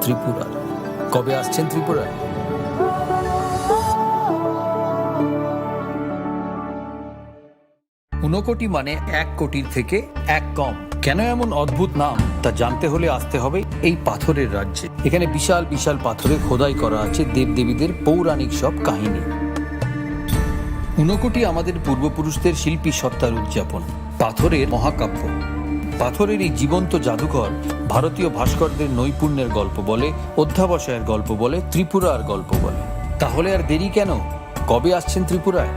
ত্রিপুরার। কবে আসছেন ত্রিপুরায়? ঊনকোটি মানে 1 কোটির থেকে 1 কম। কেন এমন অদ্ভুত নাম তা জানতে হলে আসতে হবে এই পাথরের রাজ্যে। এখানে বিশাল বিশাল পাথরে খোদাই করা আছে দেবদেবীদের পৌরাণিক সব কাহিনী। ঊনকোটি আমাদের পূর্বপুরুষদের শিল্পী সত্তার উদযাপন, পাথরের মহাকাব্য। পাথরের এই জীবন্ত জাদুঘর ভারতীয় ভাস্করদের নৈপুণ্যের গল্প বলে, অধ্যাবসায়ের গল্প বলে, ত্রিপুরার গল্প বলে। তাহলে আর দেরি কেন? কবে আসছেন ত্রিপুরায়?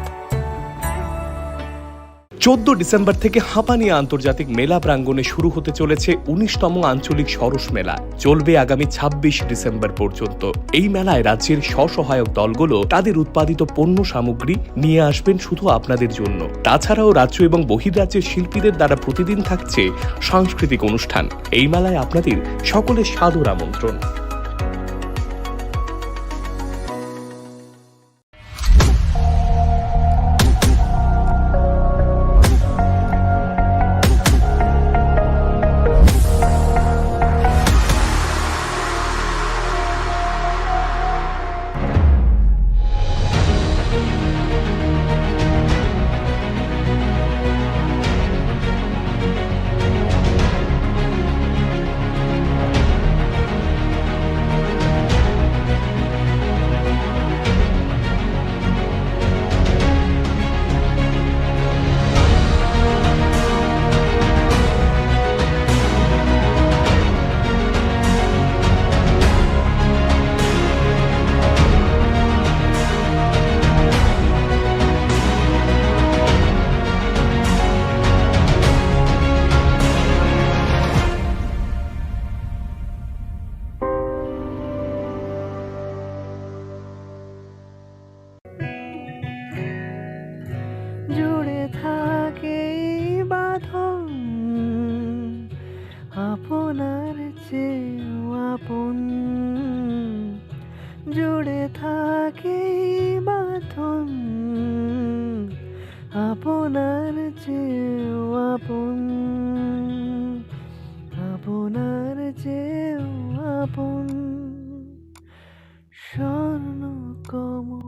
14 ডিসেম্বর থেকে হাঁপানিয়া আন্তর্জাতিক মেলা প্রাঙ্গণে শুরু হতে চলেছে 19তম আঞ্চলিক সরস মেলা। চলবে আগামী 26 ডিসেম্বর পর্যন্ত। এই মেলায় রাজ্যের স্বসহায়ক দলগুলো তাদের উৎপাদিত পণ্য সামগ্রী নিয়ে আসবেন শুধু আপনাদের জন্য। তাছাড়াও রাজ্য এবং বহির্রাজ্যের শিল্পীদের দ্বারা প্রতিদিন থাকছে সাংস্কৃতিক অনুষ্ঠান। এই মেলায় আপনাদের সকলের সাদর আমন্ত্রণ। জুড়ে থাকে বাঁধন আপনার চেয়েও আপন, জুড়ে থাকে বাঁধন আপনার চেয়েও আপন, আপনার চেয়েও আপন স্বর্ণ কমল।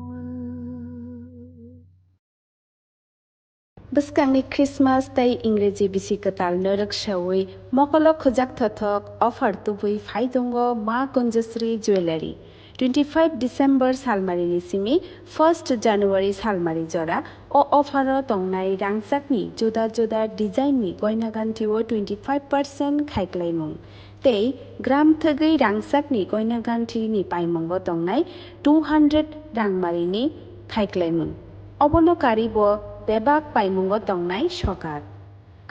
Bwskangni Christmas tei Ingreji bisi ketal norok shawi mokolo khojak thothok offer tubui phaidongo Ma Kunjasri Jewelry 25 December salmarini simi 1st January salmari jora o offer o tongnai rangchakni juda juda design ni goina ganti o 25% khaiklaimung tei gram thagui rangchakni goina ganti ni paimongo tongnai 200 rangmarini khaiklaimung obolokari bo बेबाक पाइमुंगो तंगनाय सकार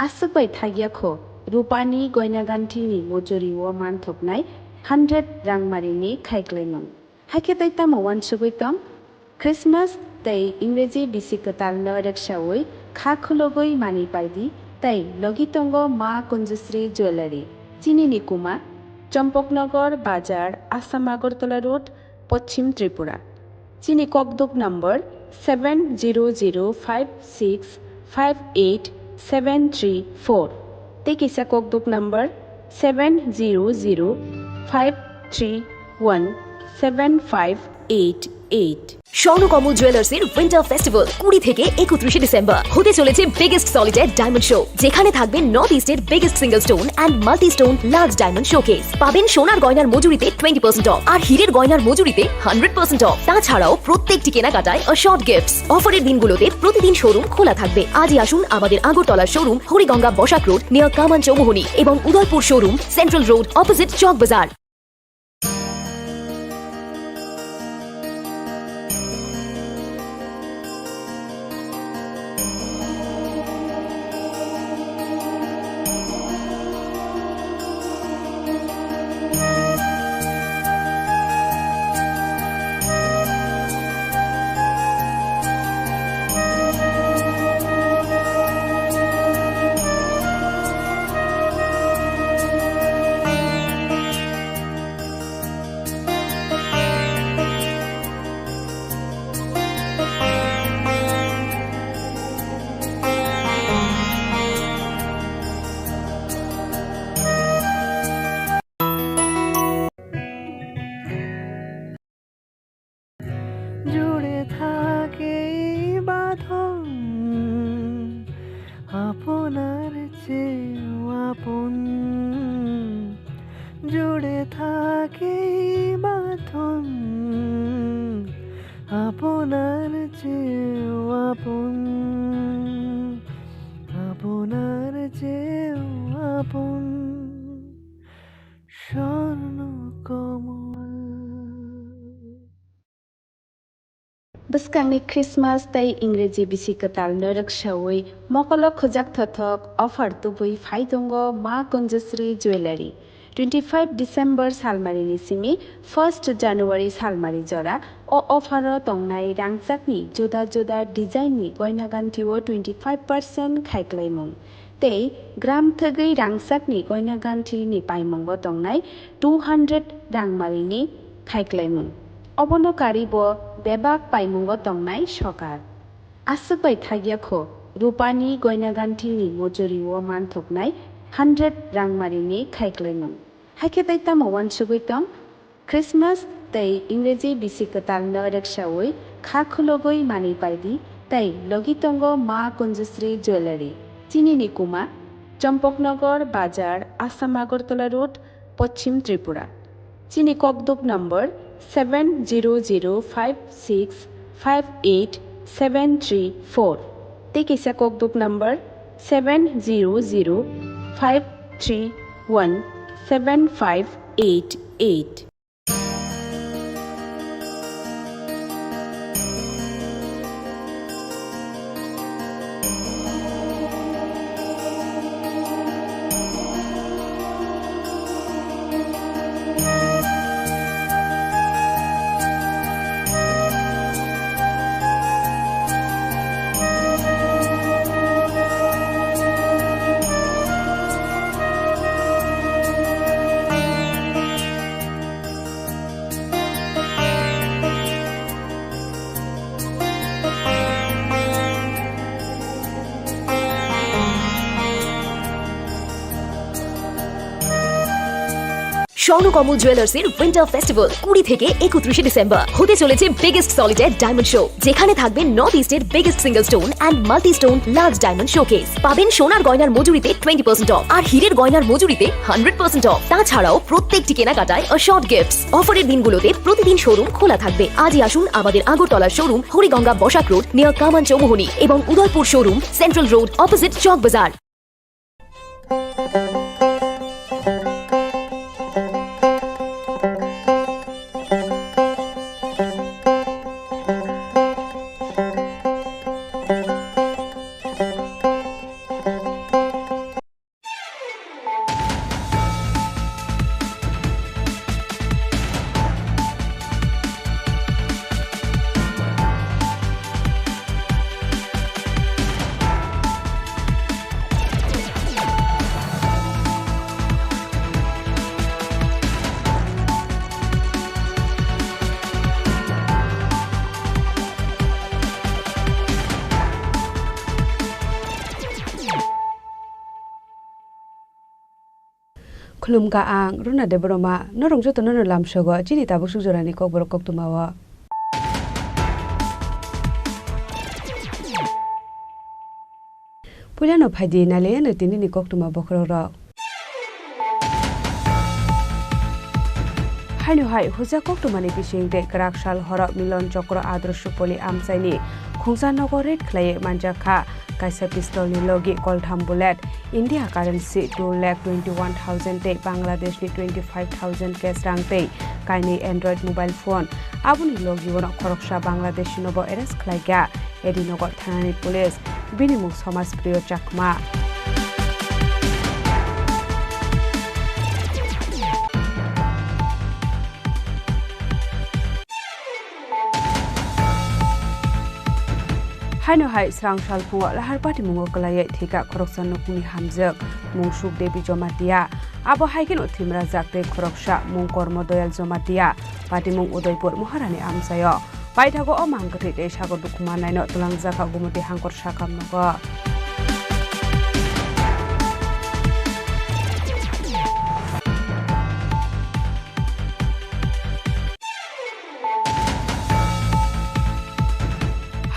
आसुकबाय थागियाखो रुपानि गयनागान्थिनि मजुरिओ मानथबनाय 100 रांमारिनि खायग्लायमोन हाकेतायता मवान सुगैतम Christmas तै इंग्रेजी बिसिकताल नरक्षावै खाखुलगै मानि पाइदि तै लगितंग मा कुंजश्री ज्वेलारि चिनिनि कुमा चम्पकनगर बाजार Assam Agartala road Paschim Tripura चिनी ककदुक number 7005658734 Tekisa Kokduk number 7005317588 Swarnakamal জুয়েলার্সের উইন্টার ফেস্টিভ্যাল 20 থেকে 31 ডিসেম্বর হতে চলেছে বিগেস্ট সলিটার ডায়মন্ড শো, যেখানে থাকবে নর্থ ইস্টের biggest single stone and multi stone large diamond showcase. পাবেন সোনার গয়নার মজুরিতে 20% অফ আর হীরের গয়নার মজুরিতে 100% অফ। তাছাড়াও প্রত্যেকটি কেনাকাটায় শর্ট গিফটস। অফারের দিনগুলোতে প্রতিদিন শোরুম খোলা থাকবে। আজই আসুন আমাদের আগরতলার showroom Hariganga Basak road near Kaman Chowmuhani এবং Udaipur showroom central road opposite Chowk Bazar. জুড়ে থাকে এই বাঁধন আপনার চেয়েও আপন জুড়ে থাকে এই বাঁধন আপনার চেয়েও আপন আপনার চেয়েও আপন স্বর্ণ কমল Bwskangni Christmas tei Ingreji bisi katal norak shawui mokolo khojak thothok offer tubui phaidongo Ma Kunjasri Jewelry 25 December salmarini simi 1st January salmari jora o offer tongnai rangchakni joda joda design ni goina gantiwo 25% khaiklaimung tei gram thagui rangchakni goina ganti ni paimongo tongnai 200 rangmarini khaiklaimung অবনকারী ব বেবাক পাইমুঙ্গ তংনাই সকার আসুকবাই থাগিয়াখো রূপানি গয়নাগান্ঠিনি মজুরি ও মানথকনাই 100 রাংমারিনি খাইক্লাইমুং হাইকেতাইতা মওয়ান সুগৈতং Christmas তৈ ইংরেজি বিসিকতাল নরেকসাওই খাখুলগৈ মানি পাইদি তাই লগিতঙ্গ মা কুঞ্জশ্রী jewellery চিনিনি কুমা চম্পকনগর বাজার Assam Agartala road পশ্চিম ত্রিপুরা চিনি ককদুক number 7006587734 Tikisa kokduk number 7005317588 Swarnakamal জুয়েলার্সের উইন্টার ফেস্টিভ্যাল 20 থেকে 31 ডিসেম্বর হতে চলেছে বিগেস্ট সলিটার ডায়মন্ড শো যেখানে থাকবে নর্থ ইস্টের biggest single stone and multi stone large diamond showcase পাবেন সোনার গয়নার মজুরিতে 20% অফ আর হীরের গয়নার মজুরিতে 100% অফ তাছাড়াও প্রত্যেকটি কেনাকাটায় শর্ট গিফটস অফারের দিনগুলোতে প্রতিদিন শোরুম খোলা থাকবে আজই আসুন আমাদের আগরতলার showroom Hariganga Basak road near Kaman Chowmuhani এবং Udaipur showroom central road opposite Chowk Bazar खुलुमगा आं रुना देबरमा नरंजो तनो लामसगो चिनि ताबु सुजरानि ककबर कक्तुमावा पुलानो फाइदि नाले न तिनि कक्तुमा बखररा हाइनो हाइ हुजा कक्तुमानि बिसिंते कराकसाल हर मिलन चक्र आदर्श पलि आमसाइनि खुंसानगर रेड ख्लाये मानजाखा काइसा पिस्तलनि लगे कलथाम बुलेट इंडिया कारेन्सि 2,21,000 ते बांग्लादेशनि 25,000 कैश रांते काइनि एंड्रॉइड मोबाइल फोन आबुनि लगिवन खरकसा बांग्लादेशी नब एरेस्ट ख्लायगा एडिनगर थानानि पुलिस बिनिमुख समाज प्रिय चाकमा हाइनो हाइ स्रां सालफुङाव लाहार पार्टी मुङाव कलायै थेका खरकसा नकुनि हामजक मुं सुख देवी जमातिया आबो हाइकेन उथिमरा जाकते खरकसा मुं कर्म दयाल जमातिया पार्टी मुं उदयपुर महारानी आमसाय बायथागो अ मांगथै ते सागर दुखुमा नायनो तलांजाका गुमति हांकर साकाम नगो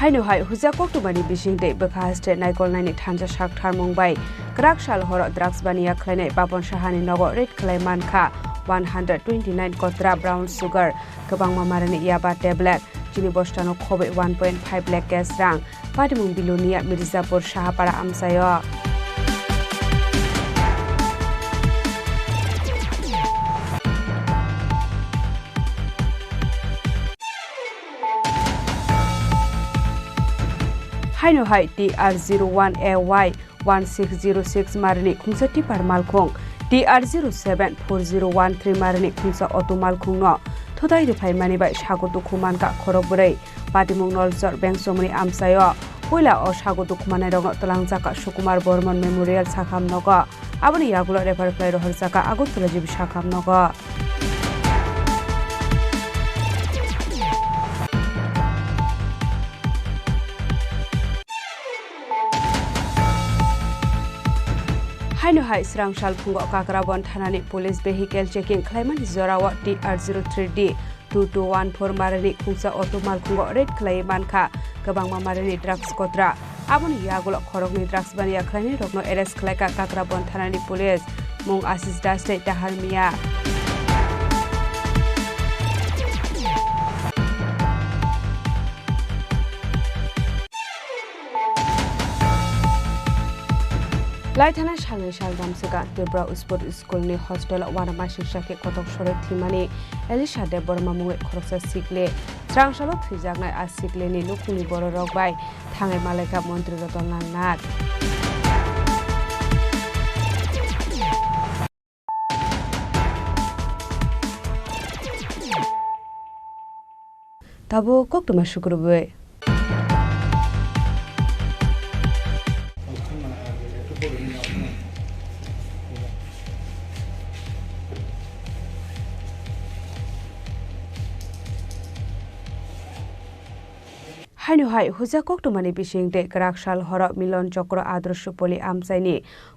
haino hai huja koktumani bisingde bekhaste naikol naini thanja sak tharmungbai krakshal horo drugs bania khlainai babon sahani nogo red khlaiman kha 129 kotra brown sugar kabangma marani yaba tablet chini bostano khobe 1.5 lakh cash rang patimung bilonia mirzapur shahapara amsayo haino hai TR01AY 1606 marni khungsa tipar malkhung TR07 4013 marni khungsa auto malkhung no thodai rifai mani bai sagotu khuman ka khorobrai patimung nolsor bengsomni amsayo poila o sagotu khumane rong talangjaka sukumar bormon memorial sakham nogo aboni yagulo refer fly rohar saka agotla jibi sakham nogo haino hai srangshal phungo kakrabon thanani police vehicle checking khlaiman zorawa TR03D 2214 marani khungsa auto malkhungo red khlaiman kha kabangma marani drugs kotra aboni yagulo khorokni drugs bania khlaini rokno arrest khlaika kakrabon thanani police mung asis daste taharmia Laithana shalai shaldam sega Tibra Sport School ni hostel wanama shiksha ke kotok sore thimani Elisha de Borma mungai khoroksa sikle Trangshalo thijagnai a sikle ni lukuni boro rokbai thangai malaika mantri Ratan Lal Nath Tabo koktuma shukrubwe haino hai huja koktumani bisingde krakshal horo milon chokro adrasho poli amsaini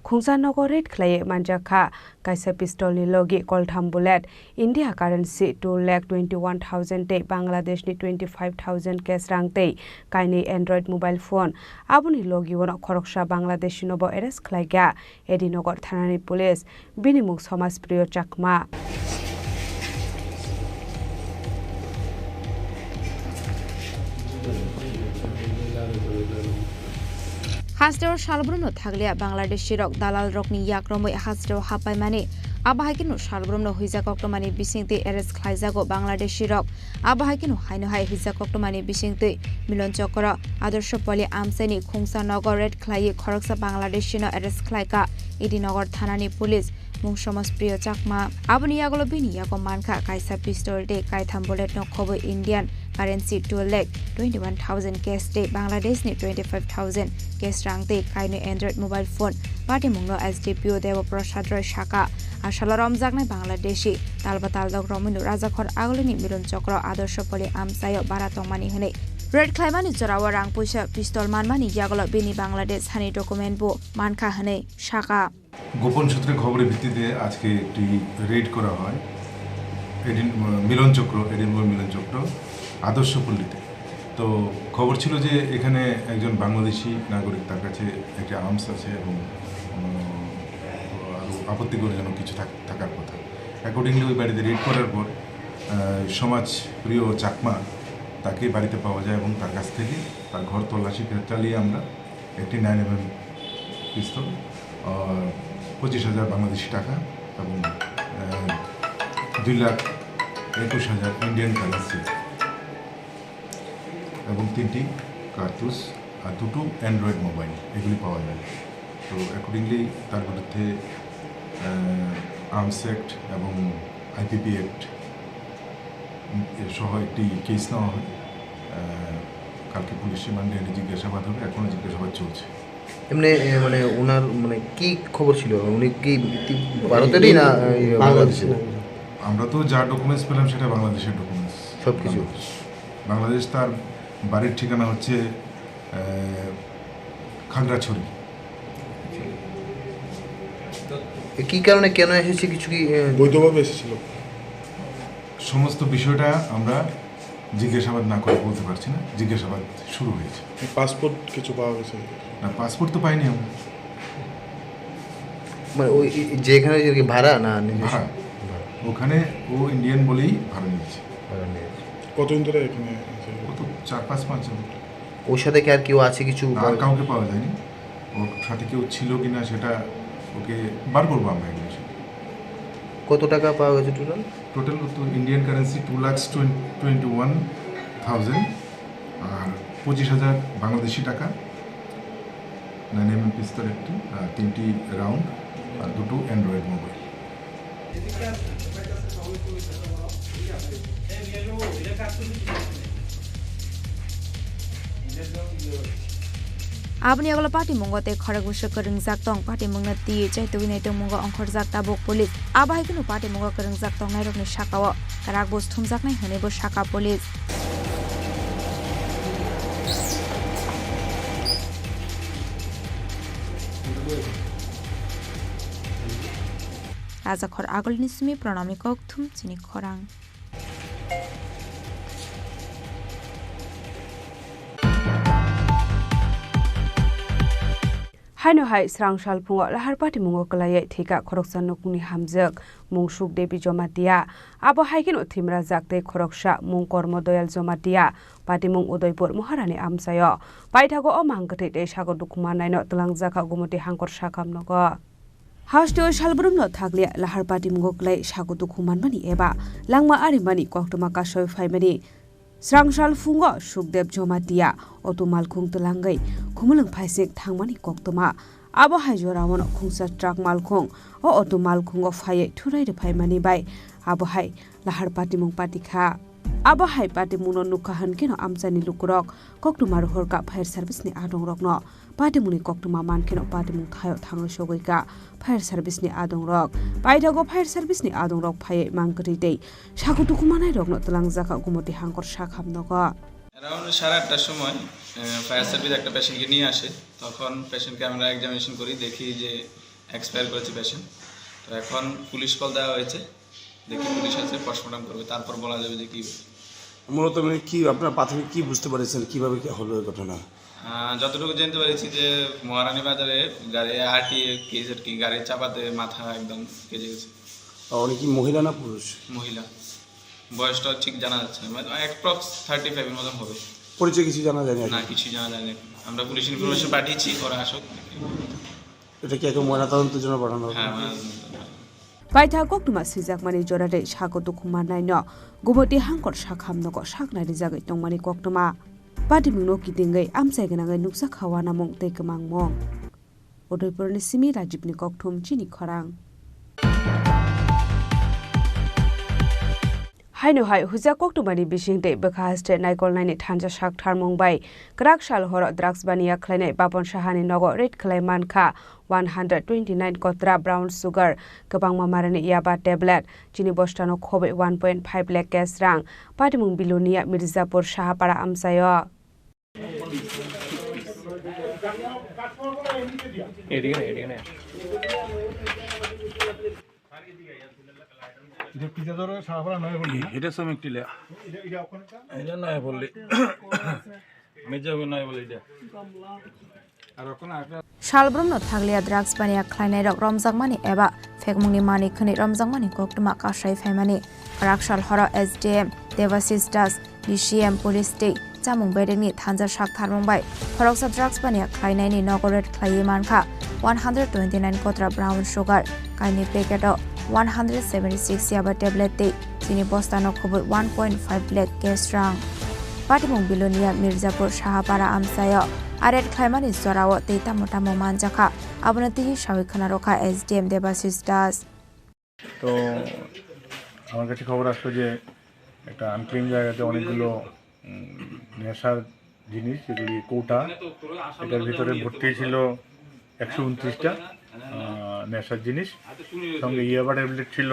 khungsa nogoret khlaye manjakha kaisa pistol ni logi koltham bullet india currency 2,21,000 te bangladesh ni 25,000 cash rang te kaini android mobile phone abuni logi wona khoroksha bangladeshi nobo arrest khlaiga edinogor thanani police binimuk samaj priyo chakma হাজরাও সালব্রম থাকলিয়া বাংলাদেশি রক দালাল রকনি ইয়াক্রমই হাজরাও হাপাই মানে আবাহাইকিনো সালব্রম হুইজা কক্টমানি বিসিংতে এরেস্ট খাইজাগো বাংলাদেশি রক আবাহাইকিনো হাইনো হাই হুইজা কক্টমানি বিসিংতে মিলন চক্র আদর্শ পলি আমসাইনি খুংসা নগর রেড খ্লাই খরকসা বাংলাদেশিনো এরেস্ট খাইকা ইদিনগর থানানি পুলিশ মুং সমাজপ্রিয় চাকমা আবনি ইয়াগলো বিনি ইয়াগো মানখা কাইসা পিস্তল দে কাইথাম বুলেট নখবো Indian currency 2,21,000 cash te Bangladesh ni 25,000 cash rang te kaino Android mobile phone party mungno SDPO Deva Prasad Roy Shaka ashala romjak nai Bangladeshi talbatal dok rominu rajakhor aglini milon chokro adorsho poli amsayo baratongmani hne red claimani jorawa rang puisa pistol manmani yagolo bini Bangladesh hani document bo mankha hne Shaka গোপন সূত্রে খবরের ভিত্তিতে আজকে একটি red করা হয় এডিনবুর মিলন চক্র আদর্শপল্লীতে তো খবর ছিল যে এখানে একজন বাংলাদেশি নাগরিক তার কাছে একটি আর্মস আছে এবং আরও আপত্তিকর যেন কিছু থাকার কথা অ্যাকর্ডিংলি ওই বাড়িতে রেড করার পর সমাজপ্রিয় চাকমা তাকে বাড়িতে পাওয়া যায় এবং তার কাছ থেকে তার ঘর তল্লাশি চালিয়ে আমরা একটি 9mm পিস্তল 25,000 বাংলাদেশি টাকা এবং 2,21,000 ইন্ডিয়ান কারেন্সি এবং 3টি কার্তুজ আর 2টো অ্যান্ড্রয়েড মোবাইল এগুলি পাওয়া যায় তো অ্যাকর্ডিংলি তার বিরুদ্ধে আর্মস অ্যাক্ট এবং IPP অ্যাক্ট সহ একটি কেস নেওয়া হয় কালকে পুলিশ রিমান্ডে জিজ্ঞাসাবাদ হবে এখনও জিজ্ঞাসাবাদ চলছে এমনি মানে ওনার মানে কি খবর ছিল উনি কি ভারতেরই না বাংলাদেশের আমরা তো যা ডকুমেন্টস পেলাম সেটা বাংলাদেশের ডকুমেন্টস সব কিছু বাংলাদেশ তার বাড়ির ঠিকানা হচ্ছে খাগড়াছড়ি কি কারণে কেন এসেছে কিছু কি বৈধভাবে এসেছিল সমস্ত বিষয়টা আমরা জিজ্ঞাসাবাদ না করে বলতে পারছি না, জিজ্ঞাসাবাদ শুরু হয়েছে। পাসপোর্ট কিছু পাওয়া গেছে? না, পাসপোর্ট তো পাইনি আমরা। মানে ওই যেখানে যে কি ভাড়া না নিজস্ব? ভাড়া, ওখানে ও ইন্ডিয়ান বলেই ভাড়া নিয়েছে। ভাড়া নিয়ে। কতদিন ধরে এখানে আছে? ও তো 4-5 জন। ওর সাথে কি আর কেউ আছে কিছু? আর কাউকে পাওয়া যায়নি। ওর সাথে কেউ ছিল কিনা সেটা ওকে বার করবো আমরা এগুলো। কত টাকা পাওয়া গেছে টোটাল? টোটাল তো ইন্ডিয়ান কারেন্সি 2,21,000 আর 25,000 বাংলাদেশি টাকা, 9mm পিস্তল একটি, আর 3টি রাউন্ড, আর 2টো android mobile. Abni agala party mongote khorag busha karing zak tong party mongna ti chai tugine tong mongo angkhor zak tabok police abai kunu party mongo karing zak tong nai rokni shakawa karak bos thum zak nai hone bo shaka police Raja khor agol nismi pranami kok thum chini khorang Haino hai srangshal pungo lahar pati mungo kalaya thika khoroksan nokuni hamjak mungsuk debi jomatia abo haikin uthimra jakte khoroksha mung kormo doyal jomatia pati mung udaipur maharani amsayo paithago omangkate te sago dukuma naino tlangjaka gumoti hangkor sakam nogo Hasteo salbrumno thaglia lahar pati mungo klai sago dukuman mani eba langma arimani koktuma kasoi faimani Srangshal fungo Sukdev Jomatia otumal khung telangai khumulang phaisek thangmani koktoma abo haijorawon khungsa truck malkhung o otumal khungo phaye thurai re phaimani bai abo hai lahar pati mung patikha abo hai pati muno nukhahan keno amchani lukurok koktuma rohorka fire service ni adong rokno pati muni koktuma mankeno pati mung thayo thangro sogoika fire service ni adong rok paithago fire service ni adong rok phaye mangkri dei sagutu kumanai rokno telangjaka gumoti hangkor shakham nogo around 8:30টার সময় fire service একটা পেশেন্টকে নিয়ে আসে তখন পেশেন্টকে আমরা examination করি দেখি যে এক্সপায়ার করেছে পেশেন্ট তো এখন পুলিশ কল দেওয়া হয়েছে দেখি পুলিশ আছে পোস্টমর্টম করবে তারপর বলা যাবে যে কি মূলত মানে কি আপনার প্রাথমিক কি বুঝতে পারছেন কিভাবে কি হলো এই ঘটনা? যতটুকু জানতে পেরেছি যে মহারানী বাজারে গাড়ি আরটিএ কেজের কি গাড়ির চাপাতে মাথা একদম কেজে গেছে। উনি কি মহিলা না পুরুষ? মহিলা, বয়সটা ঠিক জানা যাচ্ছে না, অ্যাপ্রক্স 35 এর মতন হবে। পরিচয় কিছু জানা যায় না, কিছু জানা যায় না। আমরা পুলিশ ইনফরমেশন পাঠিয়েছি, ওরা আসুক। এটা কি এখন ময়নাতদন্তের জন্য পাঠানো হবে? হ্যাঁ, Paitha koktuma sijakmani jorade sagotu kumanai no gumoti hangkor sakham nogo saknai jagai tongmani koktuma pati mungno kidingai amchai ganangai nuksa khawana mong tei kemang mong Udaipurni simi Rajibni kokthum chini khorang Haino hai huja koktumani bisingte bekhaste naikol naini thanja sak tharmong bai krak sal horo drugs bania khlainai babon sahani nogo red khlai mankha 129 kotra brown sugar kabangma marani yaba tablet chini bostano khobe 1.5 lakh cash rang patimung bilonia mirzapur sahapara amsayo এটা শ্রমিক টিলা এটা নাই বললি মেজাবো নাই বলি এটা আর ওখানে Shalbrumno thaglia drugs bania khlainai rok romjangmani eba phekmungni mani khani romjangmani koktuma kashai phaimani rakshal horo SDM Devasis Das BCM Police State chamung bedeni thanja sak tharmung bai phoroksa drugs bania khlainai ni nogoret khlai mankha 129 kotra brown sugar kaini packet 176 yaba tablet te chini bostano khobor 1.5 lakh cash rang patimung bilonia Mirzapur Sahapara amsayo Aret Khaimani Zorao Teta Motamo Manjaka Abonati Shawikhana Roka SDM Devasis Das তো আমার কাছে খবর আসলো যে একটা unclean জায়গাতে অনেকগুলো নেশার জিনিস যেগুলি কৌটা এটার ভিতরে ভর্তি ছিল 129টা নেশার জিনিস সঙ্গে ইয়াবা ট্যাবলেট ছিল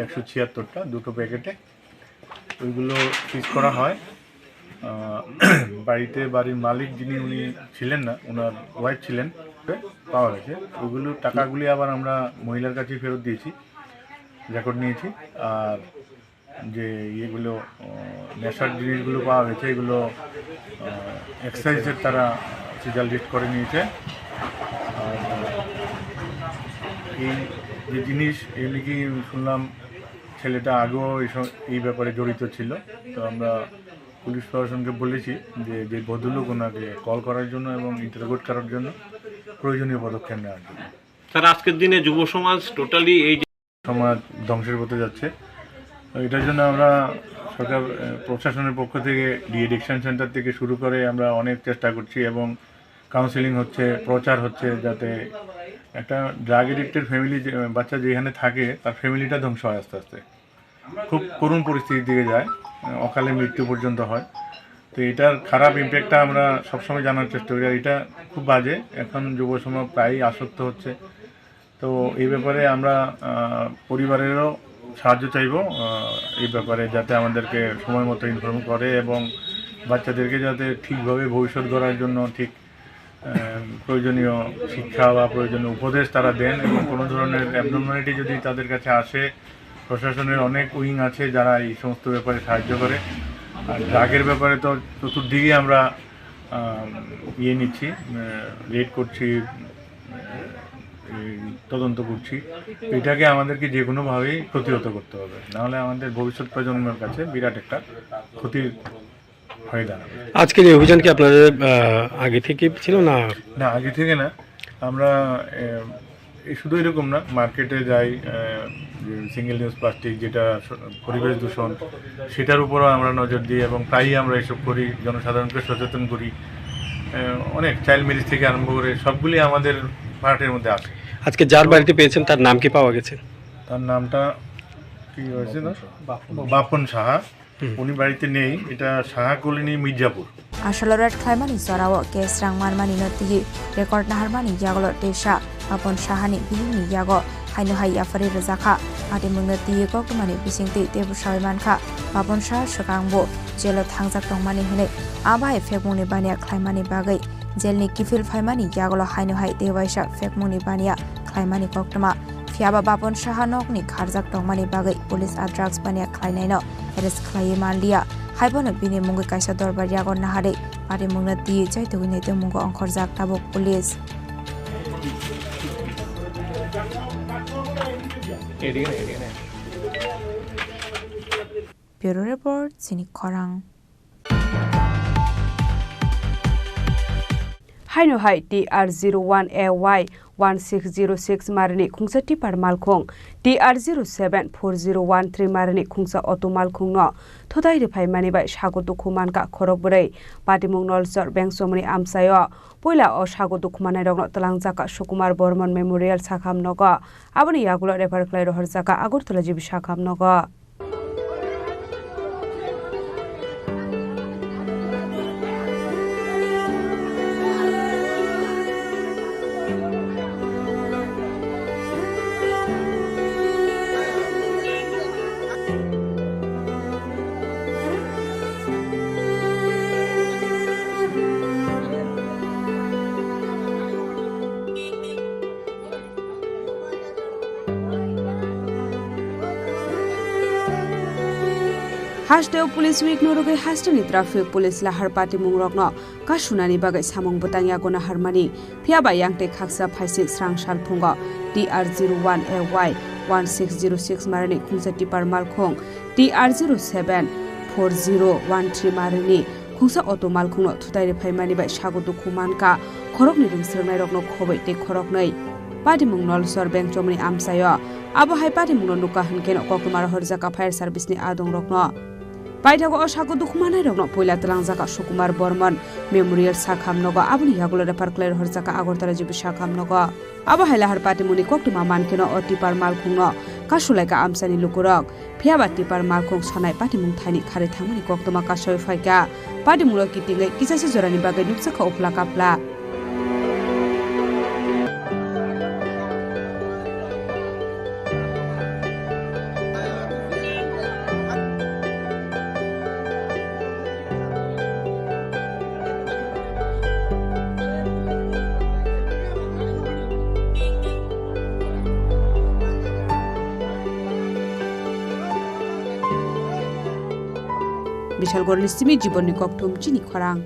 176টা দুটো প্যাকেটে ওইগুলো সিজ করা হয় বাড়িতে বাড়ির মালিক যিনি উনি ছিলেন না ওনার ওয়াইফ ছিলেন পাওয়া গেছে ওইগুলো টাকাগুলি আবার আমরা মহিলার কাছে ফেরত দিয়েছি রেকর্ড নিয়েছি আর যে ইয়েগুলো নেশার জিনিসগুলো পাওয়া গেছে এগুলো এক্সাইজের তারা সিজাল লিস্ট করে নিয়েছে। আর এই যে জিনিস এগুলি কি শুনলাম ছেলেটা আগেও এই ব্যাপারে জড়িত ছিল। তো আমরা পুলিশ প্রশাসনকে বলেছি যে ভদ্রলোক ওনাকে কল করার জন্য এবং ইন্টারোগেট করার জন্য প্রয়োজনীয় পদক্ষেপ নেওয়ার জন্য। স্যার আজকের দিনে যুব সমাজ টোটালি এই সমাজ ধ্বংসের পথে যাচ্ছে। এটার জন্য আমরা সরকার প্রশাসনের পক্ষ থেকে ডিএডিকশন সেন্টার থেকে শুরু করে আমরা অনেক চেষ্টা করছি এবং কাউন্সিলিং হচ্ছে, প্রচার হচ্ছে, যাতে একটা ড্রাগ এডিক্টেড ফ্যামিলি বাচ্চা যেখানে থাকে তার ফ্যামিলিটা ধ্বংস হয় আস্তে আস্তে, খুব করুণ পরিস্থিতির দিকে যায়, অকালে মৃত্যু পর্যন্ত হয়। তো এটার খারাপ ইম্প্যাক্টটা আমরা সবসময় জানার চেষ্টা করি। আর এটা খুব বাজে, এখন যুব সমাজ প্রায়ই আসক্ত হচ্ছে। তো এই ব্যাপারে আমরা পরিবারেরও সাহায্য চাইব এই ব্যাপারে, যাতে আমাদেরকে সময় মতো ইনফর্ম করে এবং বাচ্চাদেরকে যাতে ঠিকভাবে ভবিষ্যৎ গড়ার জন্য ঠিক প্রয়োজনীয় শিক্ষা বা প্রয়োজনীয় উপদেশ তারা দেন। এবং কোনো ধরনের অ্যাবনর্মালিটি যদি তাদের কাছে আসে, প্রশাসনের অনেক উইং আছে যারা এই সমস্ত ব্যাপারে সাহায্য করে। আর ড্রাগের ব্যাপারে তো চতুর্দিকে আমরা নিচ্ছি, রেড করছি, তদন্ত করছি। এটাকে আমাদেরকে যে কোনোভাবেই প্রতিহত করতে হবে, নাহলে আমাদের ভবিষ্যৎ প্রজন্মের কাছে বিরাট একটা ক্ষতির হয়ে দাঁড়াবে। আজকের এই অভিযান কি আপনাদের আগে থেকে ছিল? না না, আগে থেকে না। আমরা শুধু এরকম না, মার্কেটে যাই, সিঙ্গেল ইউজ প্লাস্টিক যেটা পরিবেশ দূষণ, সেটার উপরও আমরা নজর দিই এবং প্রায়ই আমরা এসব করি, জনসাধারণকে সচেতন করি। অনেক চাইল্ড ম্যারেজ থেকে আরম্ভ করে সবগুলি আমাদের পার্টের মধ্যে আসে। আজকে যার বাড়িতে পেয়েছেন তার নাম কি পাওয়া গেছে? তার নামটা কি হয়েছে না, বাপন সাহা। উনি বাড়িতে নেই, এটা Saha colony, Mirzapur. Ashalorat Klaimani Sorawa, Kes Rangmarmani Noti, Record Naharmani Yagolo Desha, upon Shahani, Bini Yago, Hainohai Afari Razaka, Adimunati Gokumani, Bisingti, Debu Shaimanka, Babon Shah, Shakangbo, Jelot Hangzak Mani Hene, Abai, Fekmuni Bania, Klaimani Bagai, Jelni Kifil Faimani, Yagolo Hainohai, Devaisha, Fekmuni Bania, Klaimani Koktama. Fiaba Babon Shahanokni, Karzak Dongmani Bagai, Police at Drugs Bania Klaineno, Eres Klayemandia, Haibon Bini Munga Kaisa Dorbar Yagon Nahare, Adi Mungna Di, Jai to Winete Mungo on Korzak Tabok Police. Bureau Report, Sini Korang. Hainohai TR01AY 1606 Marni Kungsa Tipar Malkong TR074013 Marni Kungsa Auto Malkong no Todai Repai Mani by Shago Dukuman ka Korobore Patimung Nolsor Bengsomni Amsayo Poila o Shago Dukumana Dog Talangzaka Shukumar Bormon Memorial Sakam Noga Abani Yagulo Repar Clairo Herzaka Agurtulaji Shakam Noga. Hashtag Police Week Norogai Hastani Traffic Police Lahar Pati Mungrokno Kashunani Bagai Samung Botanya Gona Harmani Piaba Yangte Kaksa Paisi Srang Shalpunga TR01AY 1606 Marani Kungsa Tipar Malkong TR074013 Marani Kungsa Auto Malkongno Tudai Paimani by Shagotu Kumanka Korokni Rimsirmai Rokno Kobai Te Koroknai Padimung Nolsor Bank Jomni Amsayo Abo Hai Padimung Nuka Hankeno Kokumar Horzaka Fire Service ni Adong Rokno Paitago Oshago Dukumana Rokno Poila Talangzaka Shukumar Borman Memorial Sakam Noga Abni Yagulo Parkler Horzaka Agortara Jibu Shakam Noga Abo Hai Lahar Patimuni Koktuma Mankeno Otipar Malkungno Kashulaika Amsani Lukurok Piaba Tipar Malkung Sanai Patimung Tani Karithamani Koktuma Kashoy Faika Padimulo Kitinga Kisasi Zorani Bagai Nuksaka Opla Kapla বিশালগড়নি সিমি জীবননি ককথুম চিনি খরাং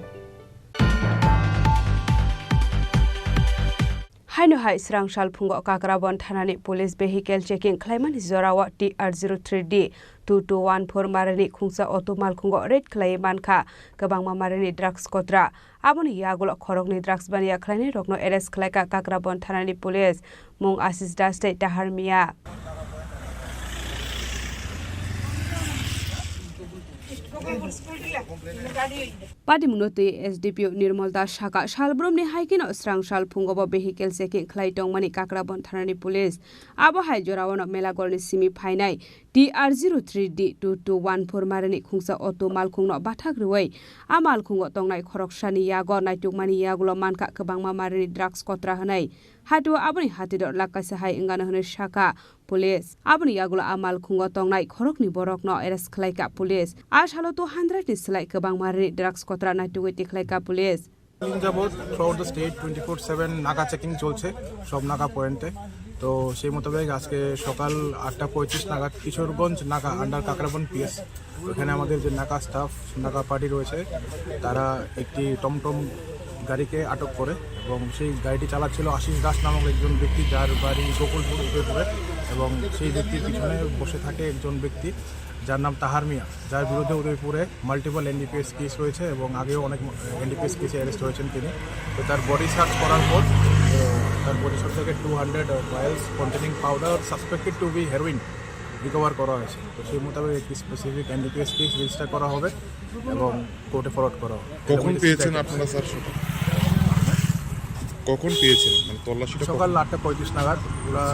हाइनो हाइ स्रांसाल फुंगो काकराबन थानानि पुलिस वेहिकल चेकिंग खलाइमानि जरावा TR03D 2214 मारानि खुंसा अटो मालखुंगो रेड खलाइ मानखा गोबांमा मारानि ड्राग्स कत्रा आबनि यागुल खरगनि ड्राग्स बानिया खलाइनि रगनो एरेस्ट खलाइका काकराबन थानानि पुलिस मुं आशिष दासते दाहारमिया पादिमुनोति SDPO निर्मल दास शाखा सालब्रमनि हाइकिनो स्रांसाल फुंगोबो वेहिकल चेकिंग खलाइटंमानि काकराबन थानानि पुलिस आबो हाइ जरावनो मेलागरनि सिमी फाइनाय TR03D 2214 मारानि खुंसा अटो मालखुंनो बाथाग्रुवै आ मालखुंगो तंनाय खरकसानि यागो नाइटुकमानि यागुलो मानका गोबांमा मारानि ड्राग्स कत्रा हनाय हाटु आबनि हातिदर लाकासे हाइ इंगानो हने शाखा पुलिस आबनि यागुलो आ मालखुंगो तंनाय खरकनि बरकनो एरेस्ट खलाइका पुलिस आ सालो 200 नि सलाइ गोबां मारानि ड्राग्स कत्रा नाइटुकै तिखलाइका पुलिस যাবত থ্রুআউট দ্য স্টেট 24/7 নাকা চেকিং চলছে সব নাকা পয়েন্টে তো সেই মোতাবেক আজকে সকাল 8:25 নাগাদ কিশোরগঞ্জ নাকা আন্ডার কাকরাবন পিএস এখানে আমাদের যে নাকা স্টাফ নাকা পার্টি রয়েছে তারা একটি টমটম গাড়িকে আটক করে এবং সেই গাড়িটি চালাচ্ছিল আশিস দাস নামক একজন ব্যক্তি যার বাড়ি গোকুলপুর উদয়পুরে এবং সেই ব্যক্তির পিছনে বসে থাকে একজন ব্যক্তি যার নাম তাহার মিয়া যার বিরুদ্ধে উদয়পুরে মাল্টিপল NDPS কেস রয়েছে এবং আগেও অনেক NDPS কেসে অ্যারেস্ট হয়েছেন তিনি তো তার বডি সার্চ করার পর তার বডি সার্চ থেকে 200 vials containing powder suspected to be heroin recover করা হয়েছে তো সেই মোতাবেক একটি স্পেসিফিক NDPS কেস রেজিস্টার করা হবে এবং কোর্টে ফরওয়ার্ড করা হবে। কখন পেয়েছেন আপনারা স্যার কখন পেয়েছেন মানে তল্লাশিটা সকাল 8:35 নাগাদ ওরা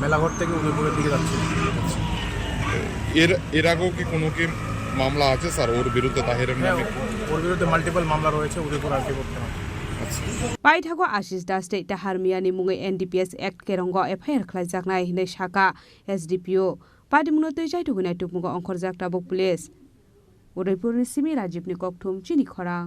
মেলাঘর থেকে উদয়পুরের দিকে যাচ্ছে। এর আগেও কি কোনো কি মামলা আছে স্যার ওর বিরুদ্ধে তাহেরের নামে? ওর বিরুদ্ধে মাল্টিপল মামলা রয়েছে উদয়পুর আরটি করতে হবে। पाइथागो आशिष दासते दाहारमियानि मुङै NDPS एक्ट केरंगो FIR खलाइजाकनाय हिनै शाखा SDPO पादिमुनो दैजाय दुगुनाय तुमुगो अंखर जाकटाबो पुलिस उदयपुरनि सिमी राजीवनि ककथुम चिनि खरां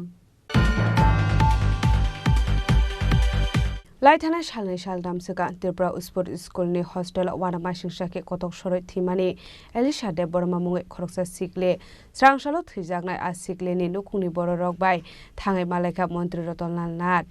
लाइथाना सालनै साल दामसोगा त्रिपुरा स्पोर्ट स्कुलनि हस्टेल वानामा सिंसाके कतक सरै थिमानि एलिसा देब बर्मा मुङै खरकसा सिकले स्रांसालो थैजाकनाय आ सिकलेनि नुखुंनि बर रगबाय थाङै मालायका मन्त्री रतनलाल नाथ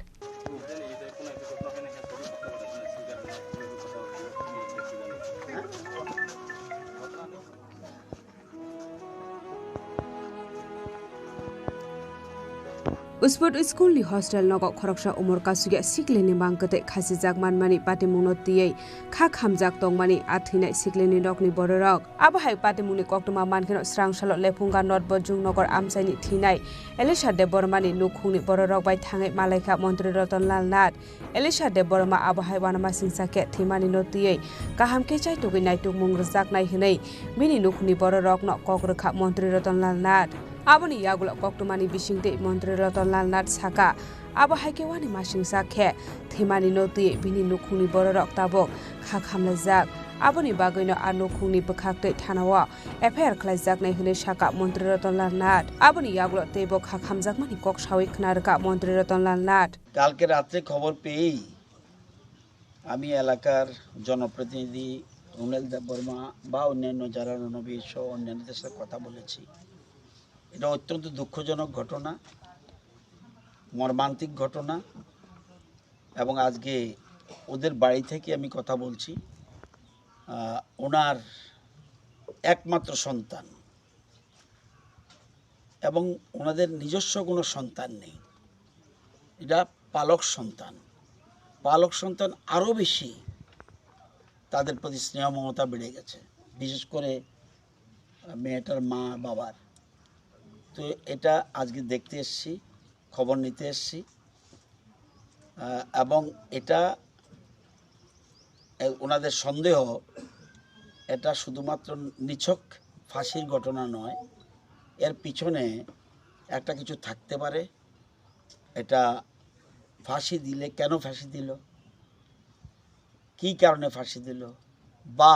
स्पोर्ट स्कुलनि हस्टेल नग खरकसा उमर कासुगे सिकलेनि मांगते खासि जागमान मानि पाटिमुनो तियै खा खामजाक तंमानि आथिनाय सिकलेनि नगनि बररक आबहाय पाटिमुनि कक्तमा मानखेनो स्रांसालो लेफुंगा नट बजुं नगर आमसाइनि थिनाय एलिसा देब बर्मानि नुखुंनि बररक बाय थाङै मालायका मन्त्री रतनलाल नाथ एलिसा देब बर्मा आबहाय वानामा सिंसाके थिमानि नतियै गाहाम केचाय तुगै नायतुक मुंग्रजाक नाय हिनै मिनि नुखुंनि बररक न ककरखा मन्त्री रतनलाल नाथ आबनि यागुला कक्तमानि बिसिंते मन्त्री रतनलाल नाथ साका आबो हाइकेवानि मासिंसा खे थेमानि नति बिनि नुखुंनि बररक ताबक खा खामलाजाक आबनि बागैनो आ नुखुंनि बखाक्तै थानावा FIR खलाइजाकनाय हुनै साका मन्त्री रतनलाल नाथ आबनि यागुला तेबो खा खामजाकमानि कक सावै खनारका मन्त्री रतनलाल नाथ কালকে রাতে খবর পেয়েই আমি এলাকার জনপ্রতিনিধি রুনেল দেব বর্মা বা অন্যান্য যারা রণবীর সহ অন্যান্যদের সাথে কথা বলেছি এটা অত্যন্ত দুঃখজনক ঘটনা মর্মান্তিক ঘটনা এবং আজকে ওদের বাড়ি থেকে আমি কথা বলছি ওনার একমাত্র সন্তান এবং ওনাদের নিজস্ব কোনো সন্তান নেই এটা পালক সন্তান আরও বেশি তাদের প্রতি স্নেহ মমতা বেড়ে গেছে বিশেষ করে মেয়েটার মা বাবার তো এটা আজকে দেখতে এসেছি খবর নিতে এসেছি এবং এটা ওনাদের সন্দেহ এটা শুধুমাত্র নিছক ফাঁসির ঘটনা নয় এর পিছনে একটা কিছু থাকতে পারে এটা ফাঁসি দিলে কেন ফাঁসি দিল কী কারণে ফাঁসি দিল বা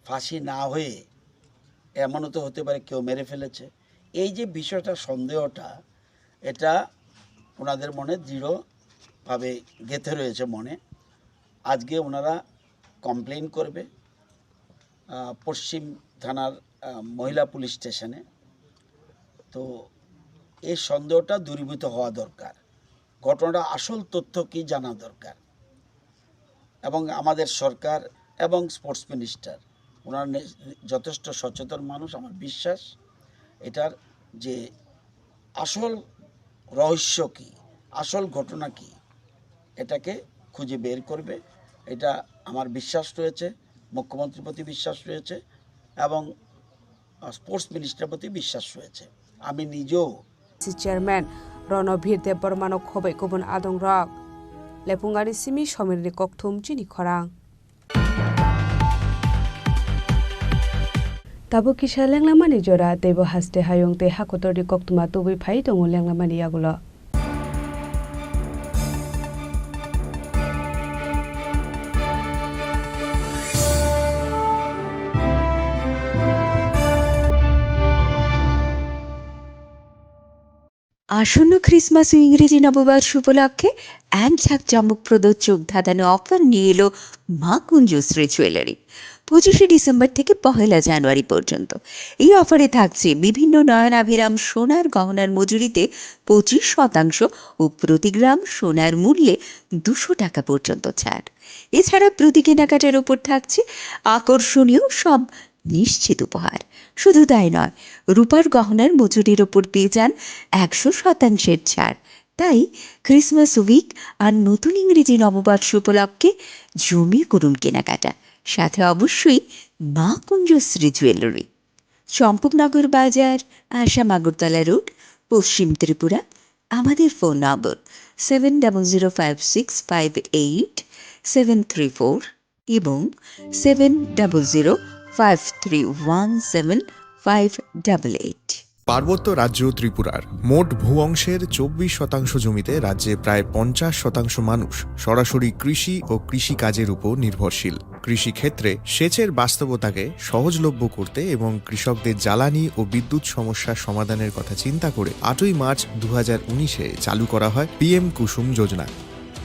ফাঁসি না হয়ে এমনও তো হতে পারে কেউ মেরে ফেলেছে এই যে বিষয়টা সন্দেহটা এটা ওনাদের মনে দৃঢ়ভাবে গেঁথে রয়েছে মনে আজকে ওনারা কমপ্লেন করবে পশ্চিম থানার মহিলা পুলিশ স্টেশনে তো এই সন্দেহটা দূরীভূত হওয়া দরকার, ঘটনাটা আসল তথ্য কি জানা দরকার। এবং আমাদের সরকার এবং স্পোর্টস মিনিস্টার ওনার যথেষ্ট সচেতন মানুষ। আমার বিশ্বাস এটার যে আসল রহস্য কী, আসল ঘটনা কী, এটাকে খুঁজে বের করবে। এটা আমার বিশ্বাস রয়েছে, মুখ্যমন্ত্রীর প্রতি বিশ্বাস রয়েছে এবং স্পোর্টস মিনিস্টারের প্রতি বিশ্বাস রয়েছে। আমি নিজেও চেয়ারম্যান রণবীর দেববর্মানক খबै गुबुन आदं रक लेपुंगारि सिमी समिरनि ककथुम चिनि खरां Tabu kisah lenglamani jora tebo haste hayong te hakotor di koktuma tubi phai tongo lenglamani yagulo. আসন্ন ক্রিসমাস ও ইংরেজি নববর্ষ উপলক্ষে এক ঝাঁকজমকপ্রদ চোখ ধাঁধানো অফার নিয়ে এলো মা কুঞ্জশ্রী জুয়েলারি। 25শে ডিসেম্বর থেকে 1 জানুয়ারি পর্যন্ত এই অফারে থাকছে বিভিন্ন নয়নাভিরাম সোনার গহনার মজুরিতে 25% ও প্রতি গ্রাম সোনার মূল্যে 200 টাকা পর্যন্ত ছাড়। এছাড়া প্রতি কেনাকাটার উপর থাকছে আকর্ষণীয় সব নিশ্চিত উপহার। শুধু তাই নয়, রূপার গহনার মজুরির ওপর পেয়ে যান 100% ছাড়। তাই ক্রিসমাস উইক আর নতুন ইংরেজি নববর্ষ উপলক্ষে জমিয়ে করুন কেনাকাটা, সাথে অবশ্যই মা কুঞ্জশ্রী জুয়েলারি, চম্পকনগর বাজার, আসাম আগরতলা রোড, পশ্চিম ত্রিপুরা। আমাদের ফোন নম্বর 7005658734 এবং 7005317588। পার্বত্য রাজ্য ত্রিপুরার মোট ভূ অংশের 24% জমিতে রাজ্যে প্রায় 50% মানুষ সরাসরি কৃষি ও কৃষিকাজের উপর নির্ভরশীল। কৃষিক্ষেত্রে সেচের বাস্তবতাকে সহজলভ্য করতে এবং কৃষকদের জ্বালানি ও বিদ্যুৎ সমস্যার সমাধানের কথা চিন্তা করে 8ই মার্চ 2019-এ চালু করা হয় PM কুসুম যোজনা,